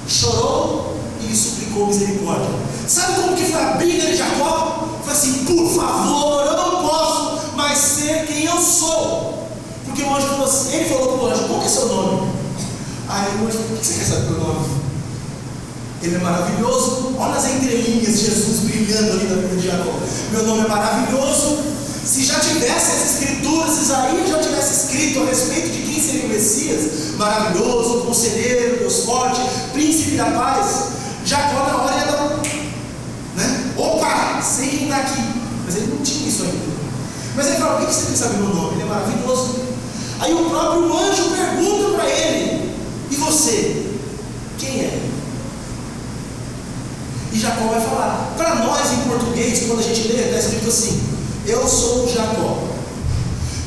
A: chorou e lhe suplicou misericórdia. Sabe como que foi a briga de Jacó? Foi assim: por favor, eu não posso mais ser quem eu sou. Porque o anjo falou assim, ele falou para o anjo: qual que é seu nome? Aí o anjo falou: por que você quer saber meu nome? Ele é maravilhoso. Olha as entrelinhas, Jesus brilhando ali na vida de Jacó. Meu nome é maravilhoso. Se já tivesse as escrituras, se Isaías já tivesse escrito a respeito de quem seria o Messias, maravilhoso, conselheiro, Deus forte, príncipe da paz, Jacó na hora ia dar opa, sei quem está aqui. Mas ele não tinha isso ainda. Mas ele fala: por que você quer saber meu nome? Ele é maravilhoso. Aí o próprio anjo pergunta para ele: e você? Quem é? E Jacó vai falar. Para nós em português, quando a gente lê, está escrito assim: eu sou Jacó.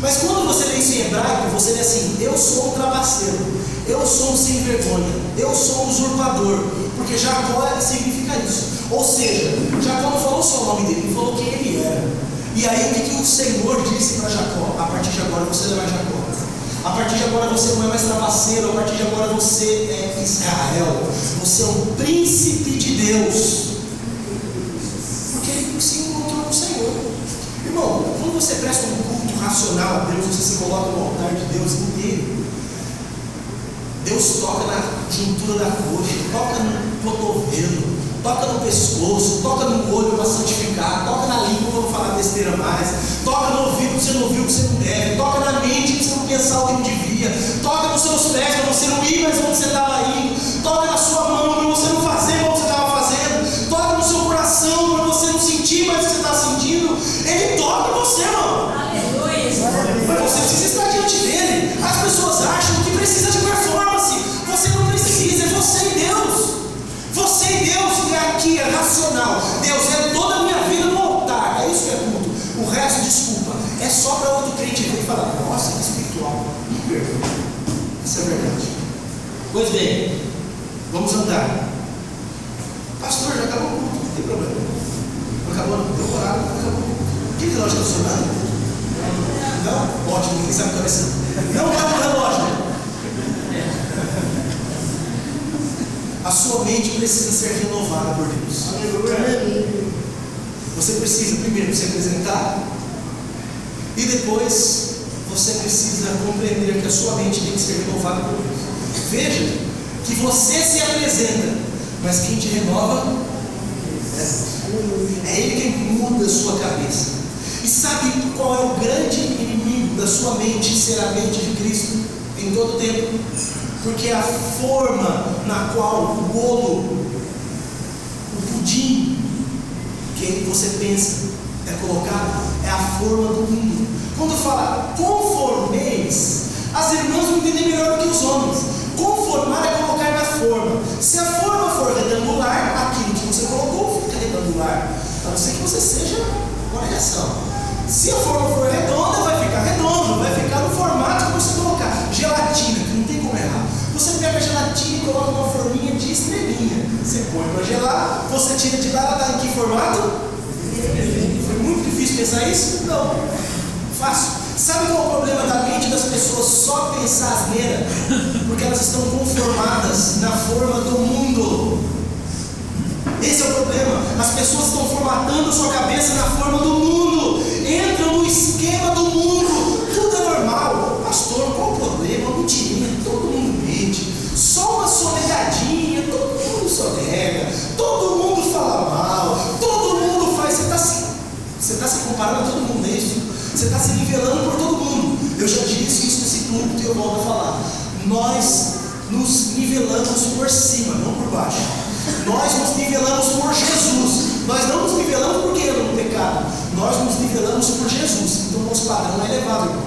A: Mas quando você lê isso em hebraico, você lê assim: eu sou um trapaceiro, eu sou um sem vergonha, eu sou um usurpador. Porque Jacó significa isso. Ou seja, Jacó não falou só o nome dele, ele falou quem ele era. E aí o que o Senhor disse para Jacó? A partir de agora você não é Jacó. A partir de agora você não é mais trapaceiro. A partir de agora você é Israel. Você é um príncipe de Deus. Porque ele se encontrou com o Senhor. Irmão, quando você presta um culto racional a Deus, você se coloca no altar de Deus inteiro. Deus toca na juntura da coxa, toca no cotovelo, toca no pescoço, toca no olho para santificar, toca na língua para não falar besteira mais, toca no ouvido que você não viu que você não deve, toca na mente que você não pensar o que não devia, toca nos seus pés para você não ir mais onde você estava indo, toca na sua mão para você não fazer o que você estava fazendo, toca no seu coração para você não sentir mais o que você está sentindo. Ele toca em você, irmão. Mas você precisa estar diante dele. As pessoas acham que precisa de performance. Você não precisa, é você e Deus. Você e Deus, e aqui é racional. Deus é toda a minha vida no altar. É isso que é culto. O resto, desculpa, é só para outro crente vir e falar: nossa, que espiritual. Isso é verdade. Pois bem, vamos andar. Pastor, já acabou o culto, não tem problema. Não acabou, não deu horário, não acabou. Que relógio está funcionando? Não? Ótimo, ninguém sabe o que está acontecendo. Não vai no relógio. A sua mente precisa ser renovada por Deus. Você precisa primeiro se apresentar, e depois você precisa compreender que a sua mente tem que ser renovada por Deus. Veja que você se apresenta, mas quem te renova é Ele quem muda a sua cabeça. E sabe qual é o grande inimigo da sua mente ser a mente de Cristo em todo tempo? Porque a forma na qual o bolo, o pudim que você pensa é colocado, é a forma do mundo. Quando fala conformeis, as irmãs vão entender melhor do que os homens. Conformar é colocar na forma. Se a forma circular, a não ser que você seja uma negação. Se a forma for redonda, vai ficar redondo, vai ficar no formato que você colocar. Gelatina, que não tem como errar. Você pega a gelatina e coloca uma forminha de estrelinha. Você põe para gelar, você tira de lá, ela está em que formato? Foi muito difícil pensar isso? Não. Fácil. Sabe qual é o problema da mente das pessoas só pensar asneira? Porque elas estão conformadas na forma do mundo. Esse é o problema. As pessoas estão formatando sua cabeça na forma do mundo. Entram no esquema do mundo. Tudo é normal. Pastor, qual o problema? Mentirinha, todo mundo mente. Só uma sonegadinha, todo mundo sonega. Todo mundo fala mal. Todo mundo faz. Você está se comparando a todo mundo mesmo. Você está se nivelando por todo mundo. Eu já disse isso nesse púlpito e eu volto a falar. Nós nos nivelamos por cima, não por baixo. Nós nos nivelamos por Jesus. Nós não nos nivelamos porque no pecado. Nós nos nivelamos por Jesus. Então o nosso padrão é elevado, irmão.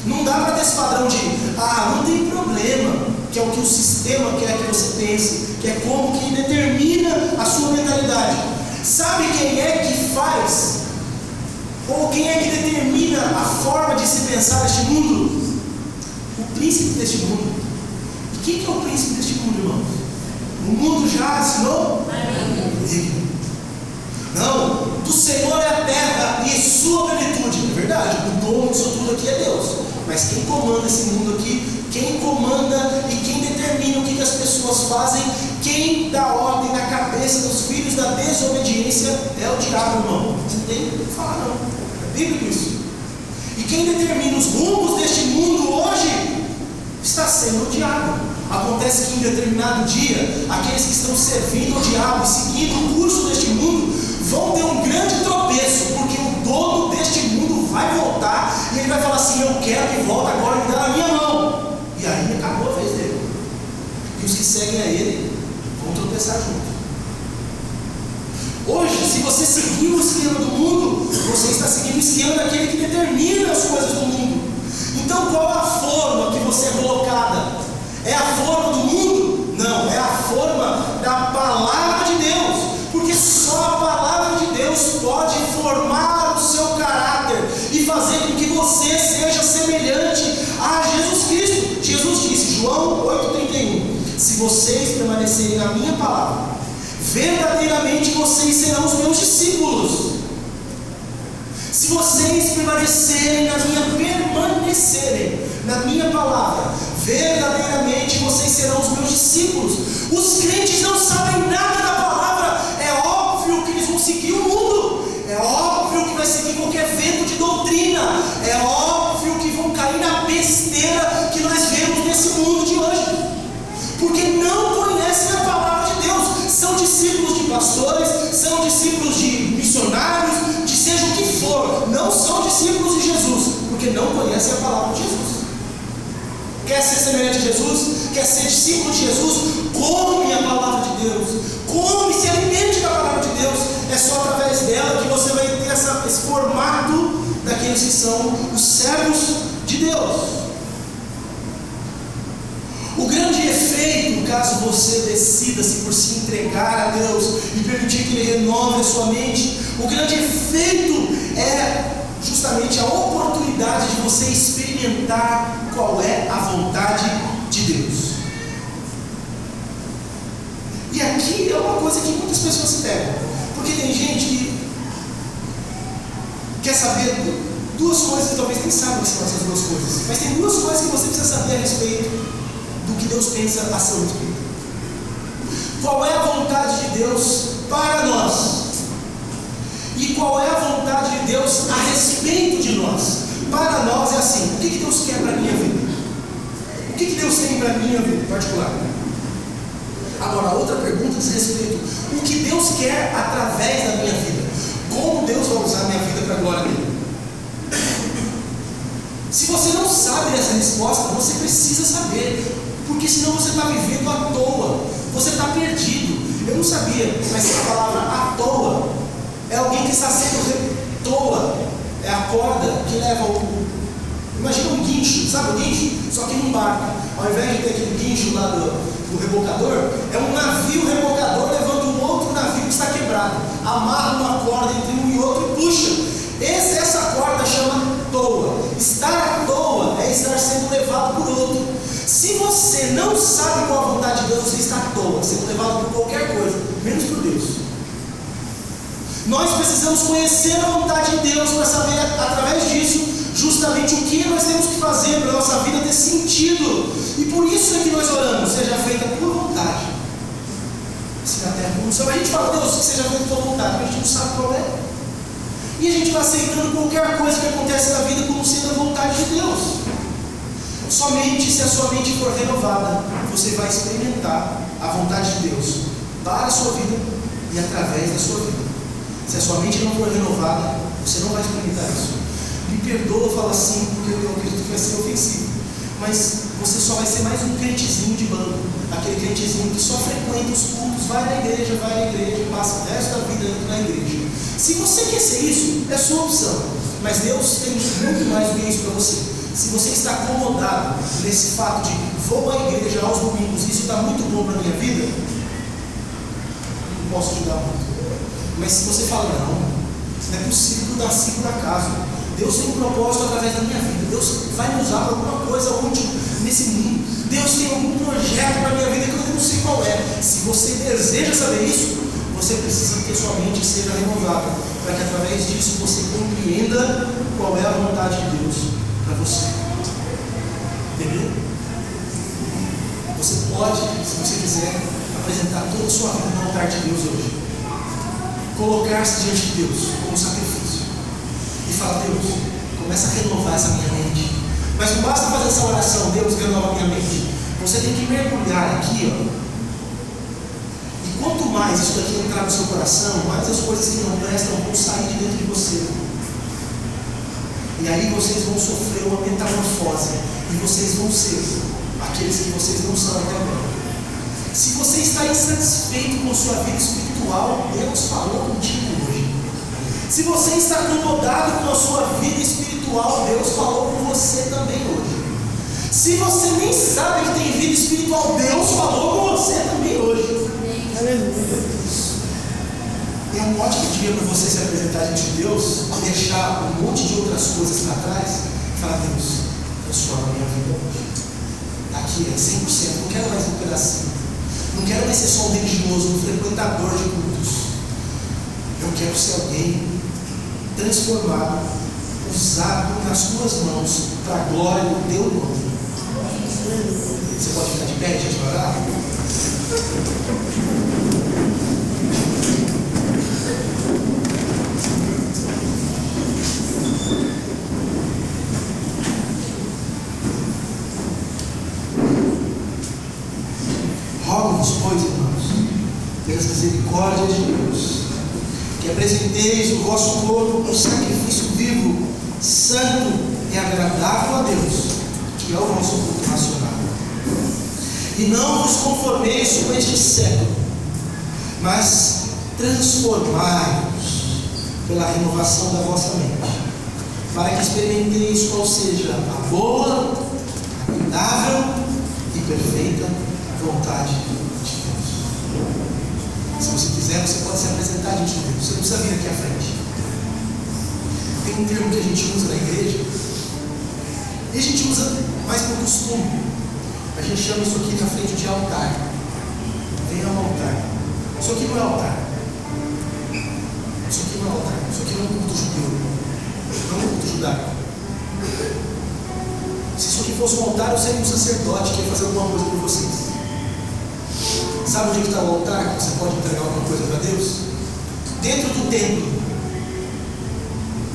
A: Não dá para ter esse padrão de não tem problema, que é o que o sistema quer que você pense, que é como que determina a sua mentalidade. Sabe quem é que faz? Ou quem é que determina a forma de se pensar neste mundo? O príncipe deste mundo. E quem que é o príncipe deste mundo, irmão? O mundo já assinou? Não, do Senhor é a terra e sua plenitude. É verdade, o dono disso tudo aqui é Deus. Mas quem comanda esse mundo aqui, quem comanda e quem determina o que as pessoas fazem, quem dá ordem na cabeça dos filhos da desobediência é o diabo, irmão. Você não tem o que falar, não. É bíblico isso. E quem determina os rumos deste mundo hoje está sendo o diabo. Acontece que em determinado dia, aqueles que estão servindo ao diabo e seguindo o curso deste mundo vão ter um grande tropeço, porque o dono deste mundo vai voltar e ele vai falar assim: eu quero que volte agora e me dá na minha mão. E aí acabou a vez dele. E os que seguem a ele vão tropeçar junto. Hoje, se você seguir o esquema do mundo, você está seguindo o esquema daquele que determina as coisas do mundo. Então qual é a forma que você é colocada? É a forma do mundo? Não, é a forma da palavra de Deus. Porque só a palavra de Deus pode formar o seu caráter e fazer com que você seja semelhante a Jesus Cristo. Jesus disse, João 8,31: se vocês permanecerem na minha palavra, verdadeiramente vocês serão os meus discípulos. Se vocês permanecerem na minha palavra, verdadeiramente vocês serão os meus discípulos. Os crentes não sabem nada da palavra. É óbvio que eles vão seguir o mundo. É óbvio que vai seguir qualquer vento de doutrina. É óbvio que vão cair na besteira que nós vemos nesse mundo de hoje, porque não conhecem a palavra de Deus. São discípulos de pastores, são discípulos de missionários, de seja o que for. Não são discípulos de Jesus, porque não conhecem a palavra de Jesus. Quer ser semelhante a Jesus? Quer ser discípulo de Jesus? Come a palavra de Deus. Come, se alimente da palavra de Deus. É só através dela que você vai ter esse formato daqueles que são os servos de Deus. O grande efeito, caso você decida-se por se entregar a Deus e permitir que Ele renove a sua mente, o grande efeito é justamente a oportunidade de você experimentar qual é a vontade de Deus. E aqui é uma coisa que muitas pessoas se pegam, porque tem gente que quer saber duas coisas, e talvez nem saiba que são essas duas coisas, mas tem duas coisas que você precisa saber a respeito do que Deus pensa a seu respeito. Qual é a vontade de Deus para nós? E qual é a vontade de Deus a respeito de nós? Para nós é assim: o que Deus quer para a minha vida? O que Deus tem para a minha vida em particular? Agora, a outra pergunta diz respeito: o que Deus quer através da minha vida? Como Deus vai usar a minha vida para a glória dele? Se você não sabe essa resposta, você precisa saber, porque senão você está vivendo à toa, você está perdido. Eu não sabia, mas a palavra à toa é alguém que está sendo toa, é a corda que leva o... Imagina um guincho, sabe o guincho? Só que num barco. Ao invés de ter aquele guincho lá do rebocador, é um navio rebocador levando um outro navio que está quebrado. A amarra uma corda entre um e outro e puxa. Essa corda chama toa. Estar à toa é estar sendo levado por outro. Se você não sabe qual a vontade de Deus, você está à toa, sendo levado por qualquer coisa, menos por Deus. Nós precisamos conhecer a vontade de Deus para saber, através disso, justamente o que nós temos que fazer para a nossa vida ter sentido. E por isso é que nós oramos, seja feita por vontade. Se na terra como no céu, a gente fala, Deus, que seja feita por vontade, mas a gente não sabe qual é. E a gente vai aceitando qualquer coisa que acontece na vida como sendo a vontade de Deus. Somente se a sua mente for renovada, você vai experimentar a vontade de Deus para a sua vida e através da sua vida. Se a sua mente não for renovada, você não vai experimentar isso. Me perdoa, fala assim, porque eu acredito que vai ser ofensivo. Mas você só vai ser mais um crentezinho de bando. Aquele crentezinho que só frequenta os cultos, vai na igreja, passa o resto da vida indo na igreja. Se você quer ser isso, é sua opção. Mas Deus tem muito mais do que isso para você. Se você está acomodado nesse fato de vou à igreja aos domingos, isso está muito bom para a minha vida, não posso ajudar muito. Mas se você fala, não é possível que eu nasci por acaso. Deus tem um propósito através da minha vida. Deus vai me usar para alguma coisa útil nesse mundo. Deus tem algum projeto para a minha vida que eu não sei qual é. Se você deseja saber isso, você precisa que sua mente seja renovada, para que através disso você compreenda qual é a vontade de Deus para você. Entendeu? Você pode, se você quiser, apresentar toda a sua vida no altar de Deus hoje. Colocar-se diante de Deus como sacrifício. E falar, Deus, começa a renovar essa minha mente. Mas não basta fazer essa oração, Deus renova a minha mente. Você tem que mergulhar aqui, E quanto mais isso daqui entrar no seu coração, mais as coisas que não prestam vão sair de dentro de você. E aí vocês vão sofrer uma metamorfose. E vocês vão ser aqueles que vocês não são até agora. Se você está insatisfeito com sua vida espiritual, Deus falou contigo hoje. Se você está acomodado com a sua vida espiritual, Deus falou com você também hoje. Se você nem sabe que tem vida espiritual, Deus falou com você também hoje. Aleluia. É um ótimo dia para você se apresentar diante de Deus, deixar um monte de outras coisas para trás e falar, Deus, transforma a minha vida hoje. Aqui é 100%, não quero mais um pedacinho. Não quero mais ser só um religioso, um frequentador de cultos. Eu quero ser alguém transformado, usado nas tuas mãos, para a glória do teu nome. Você pode ficar de pé, gente, para orar? Rogo-vos, pois, irmãos, pelas misericórdias de Deus, que apresenteis o vosso corpo um sacrifício vivo, santo e agradável a Deus, que é o vosso culto racional. E não vos conformeis com este século, mas transformai-vos pela renovação da vossa mente, para que experimenteis qual seja a boa, agradável e perfeita vontade de Deus. Se você quiser, você pode se apresentar diante de Deus. Você não precisa vir aqui à frente. Tem um termo que a gente usa na igreja, e a gente usa mais por costume. A gente chama isso aqui na frente de altar. Venha ao altar. Isso aqui não é altar. Isso aqui não é altar. Isso aqui não é um culto judeu. Não é um culto judaico. Se isso aqui fosse um altar, eu seria um sacerdote que ia fazer alguma coisa por vocês. Sabe onde está o altar que você pode entregar alguma coisa para Deus? Dentro do templo.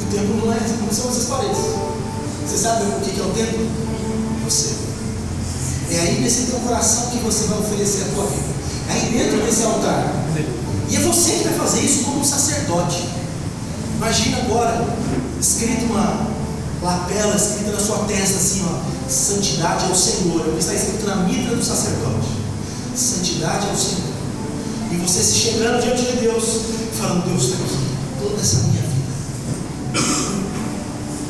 A: O templo não são essas paredes. Você sabe o que é o templo? Você. É aí nesse teu coração que você vai oferecer a tua vida. É aí dentro desse altar. E é você que vai fazer isso como um sacerdote. Imagina agora, escrito uma lapela, escrita na sua testa assim, santidade ao Senhor. É o que está escrito na mitra do sacerdote. Santidade ao Senhor. E você se chegando diante de Deus, falando, Deus está aqui, toda essa minha vida.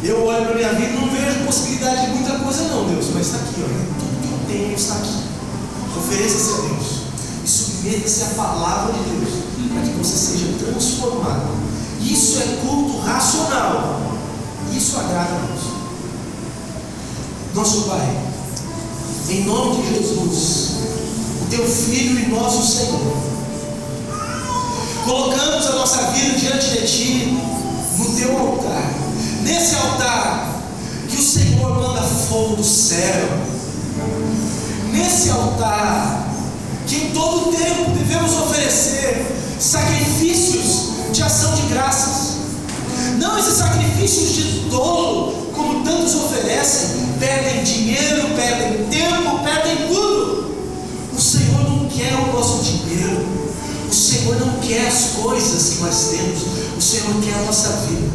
A: Eu olho para a minha vida e não vejo possibilidade de muita coisa não, Deus, mas está aqui, olha. Tudo que eu tenho está aqui. Ofereça-se a Deus. E submeta-se à palavra de Deus. para que você seja transformado. Isso é culto racional. Isso agrada a Deus. Nosso Pai, em nome de Jesus, o Teu Filho e nosso Senhor, colocamos a nossa vida diante de Ti, no Teu altar. Nesse altar que o Senhor manda fogo do céu. Nesse altar que em todo tempo devemos oferecer sacrifícios de ação de graças. Não esses sacrifícios de tolo, como tantos oferecem, perdem dinheiro, perdem tempo, perdem tudo. O Senhor não quer o nosso dinheiro, o Senhor não quer as coisas que nós temos, o Senhor quer a nossa vida,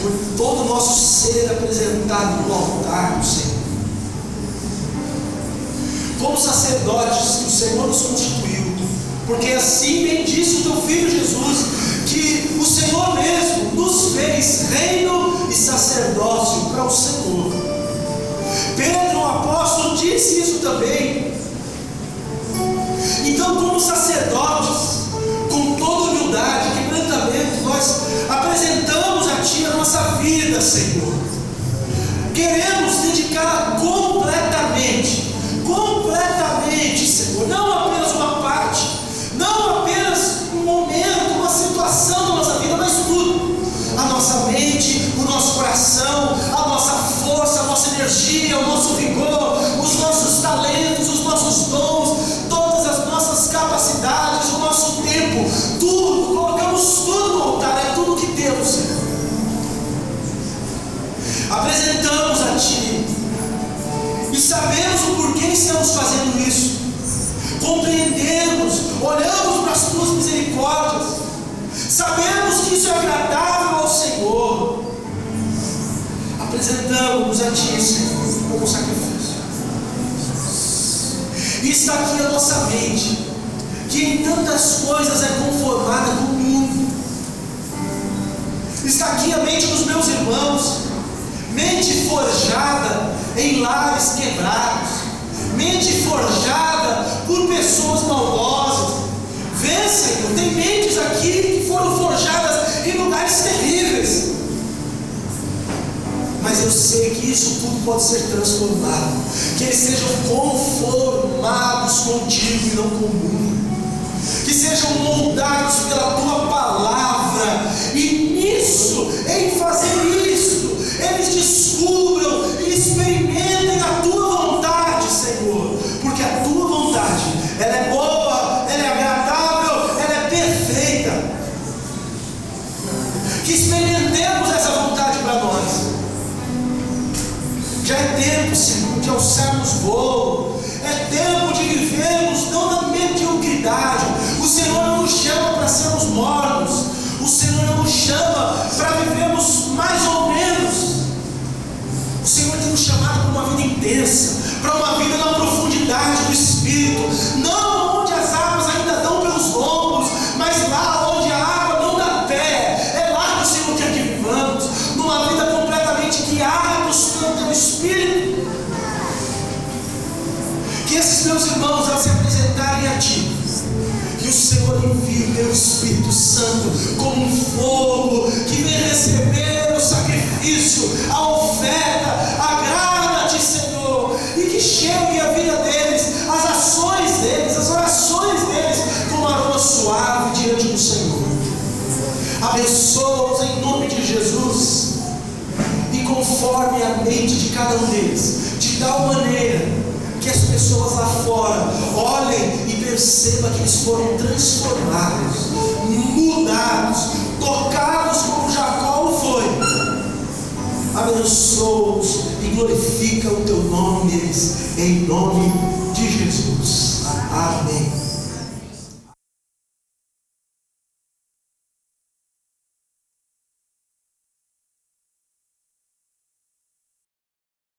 A: por todo o nosso ser apresentado no altar do Senhor. Como sacerdotes que o Senhor nos constituiu, porque assim bem disse o Teu Filho Jesus, que o Senhor mesmo nos fez reino e sacerdócio para o Senhor. Pedro, o apóstolo, disse isso também. Então, como sacerdotes, com toda humildade, quebrantamento, nós apresentamos a Ti a nossa vida, Senhor. Queremos dedicar completamente, Senhor, não apenas uma parte, não apenas um momento, uma situação da nossa vida, mas tudo. A nossa mente, o nosso coração, a nossa força, a nossa energia, o nosso vigor, os nossos talentos, os nossos dons, todas as nossas capacidades, o nosso tempo, tudo, colocamos tudo no altar, é tudo que temos, Senhor. Apresentamos a Ti e sabemos o porquê estamos fazendo isso. Compreendemos, olhamos para as Tuas misericórdias, sabemos que isso é agradável ao Senhor. Apresentamos a Ti, Senhor, como sacrifício. E está aqui a nossa mente, que em tantas coisas é conformada com o mundo. Está aqui a mente dos meus irmãos, mente forjada em lares quebrados, mente forjada por pessoas maldosas. Vê, Senhor, tem mentes aqui que foram forjadas em lugares terríveis, mas eu sei que isso tudo pode ser transformado, que eles sejam conformados contigo e não com o mundo, que sejam moldados pela Tua palavra, e nisso, em fazer isso, eles descubram e experimentem a Tua vontade, Senhor, porque a Tua vontade, ela é boa, ela é agradável, ela é perfeita. Que experimentemos essa vontade para nós. Já é tempo, Senhor, de alçarmos voo, é tempo de vivermos não na mediocridade. O Senhor não nos chama para sermos mornos, o Senhor não nos chama para vivermos mais ou menos. O Senhor tem nos chamado para uma vida intensa, para uma vida na profundidade do Espírito, não onde as águas ainda dão pelos lombos, mas lá onde a água não dá pé. É lá que o Senhor quer que vivamos, numa vida completamente guiados pelo Teu Espírito. Que esses meus irmãos, ao se apresentarem a Ti, que o Senhor envie o Teu Espírito Santo como um fogo que vem receber o sacrifício, a oferta, agrada-te, Senhor, e que chegue a vida deles, as ações deles, as orações deles, como aroma suave diante do Senhor. Abençoa-os em nome de Jesus, e conforme a mente de cada um deles, de tal maneira que as pessoas lá fora olhem e percebam que eles foram transformados, mudados, tocados como Jacó foi. Abençoa-os e glorifica o Teu nome neles, em nome de Jesus. Amém.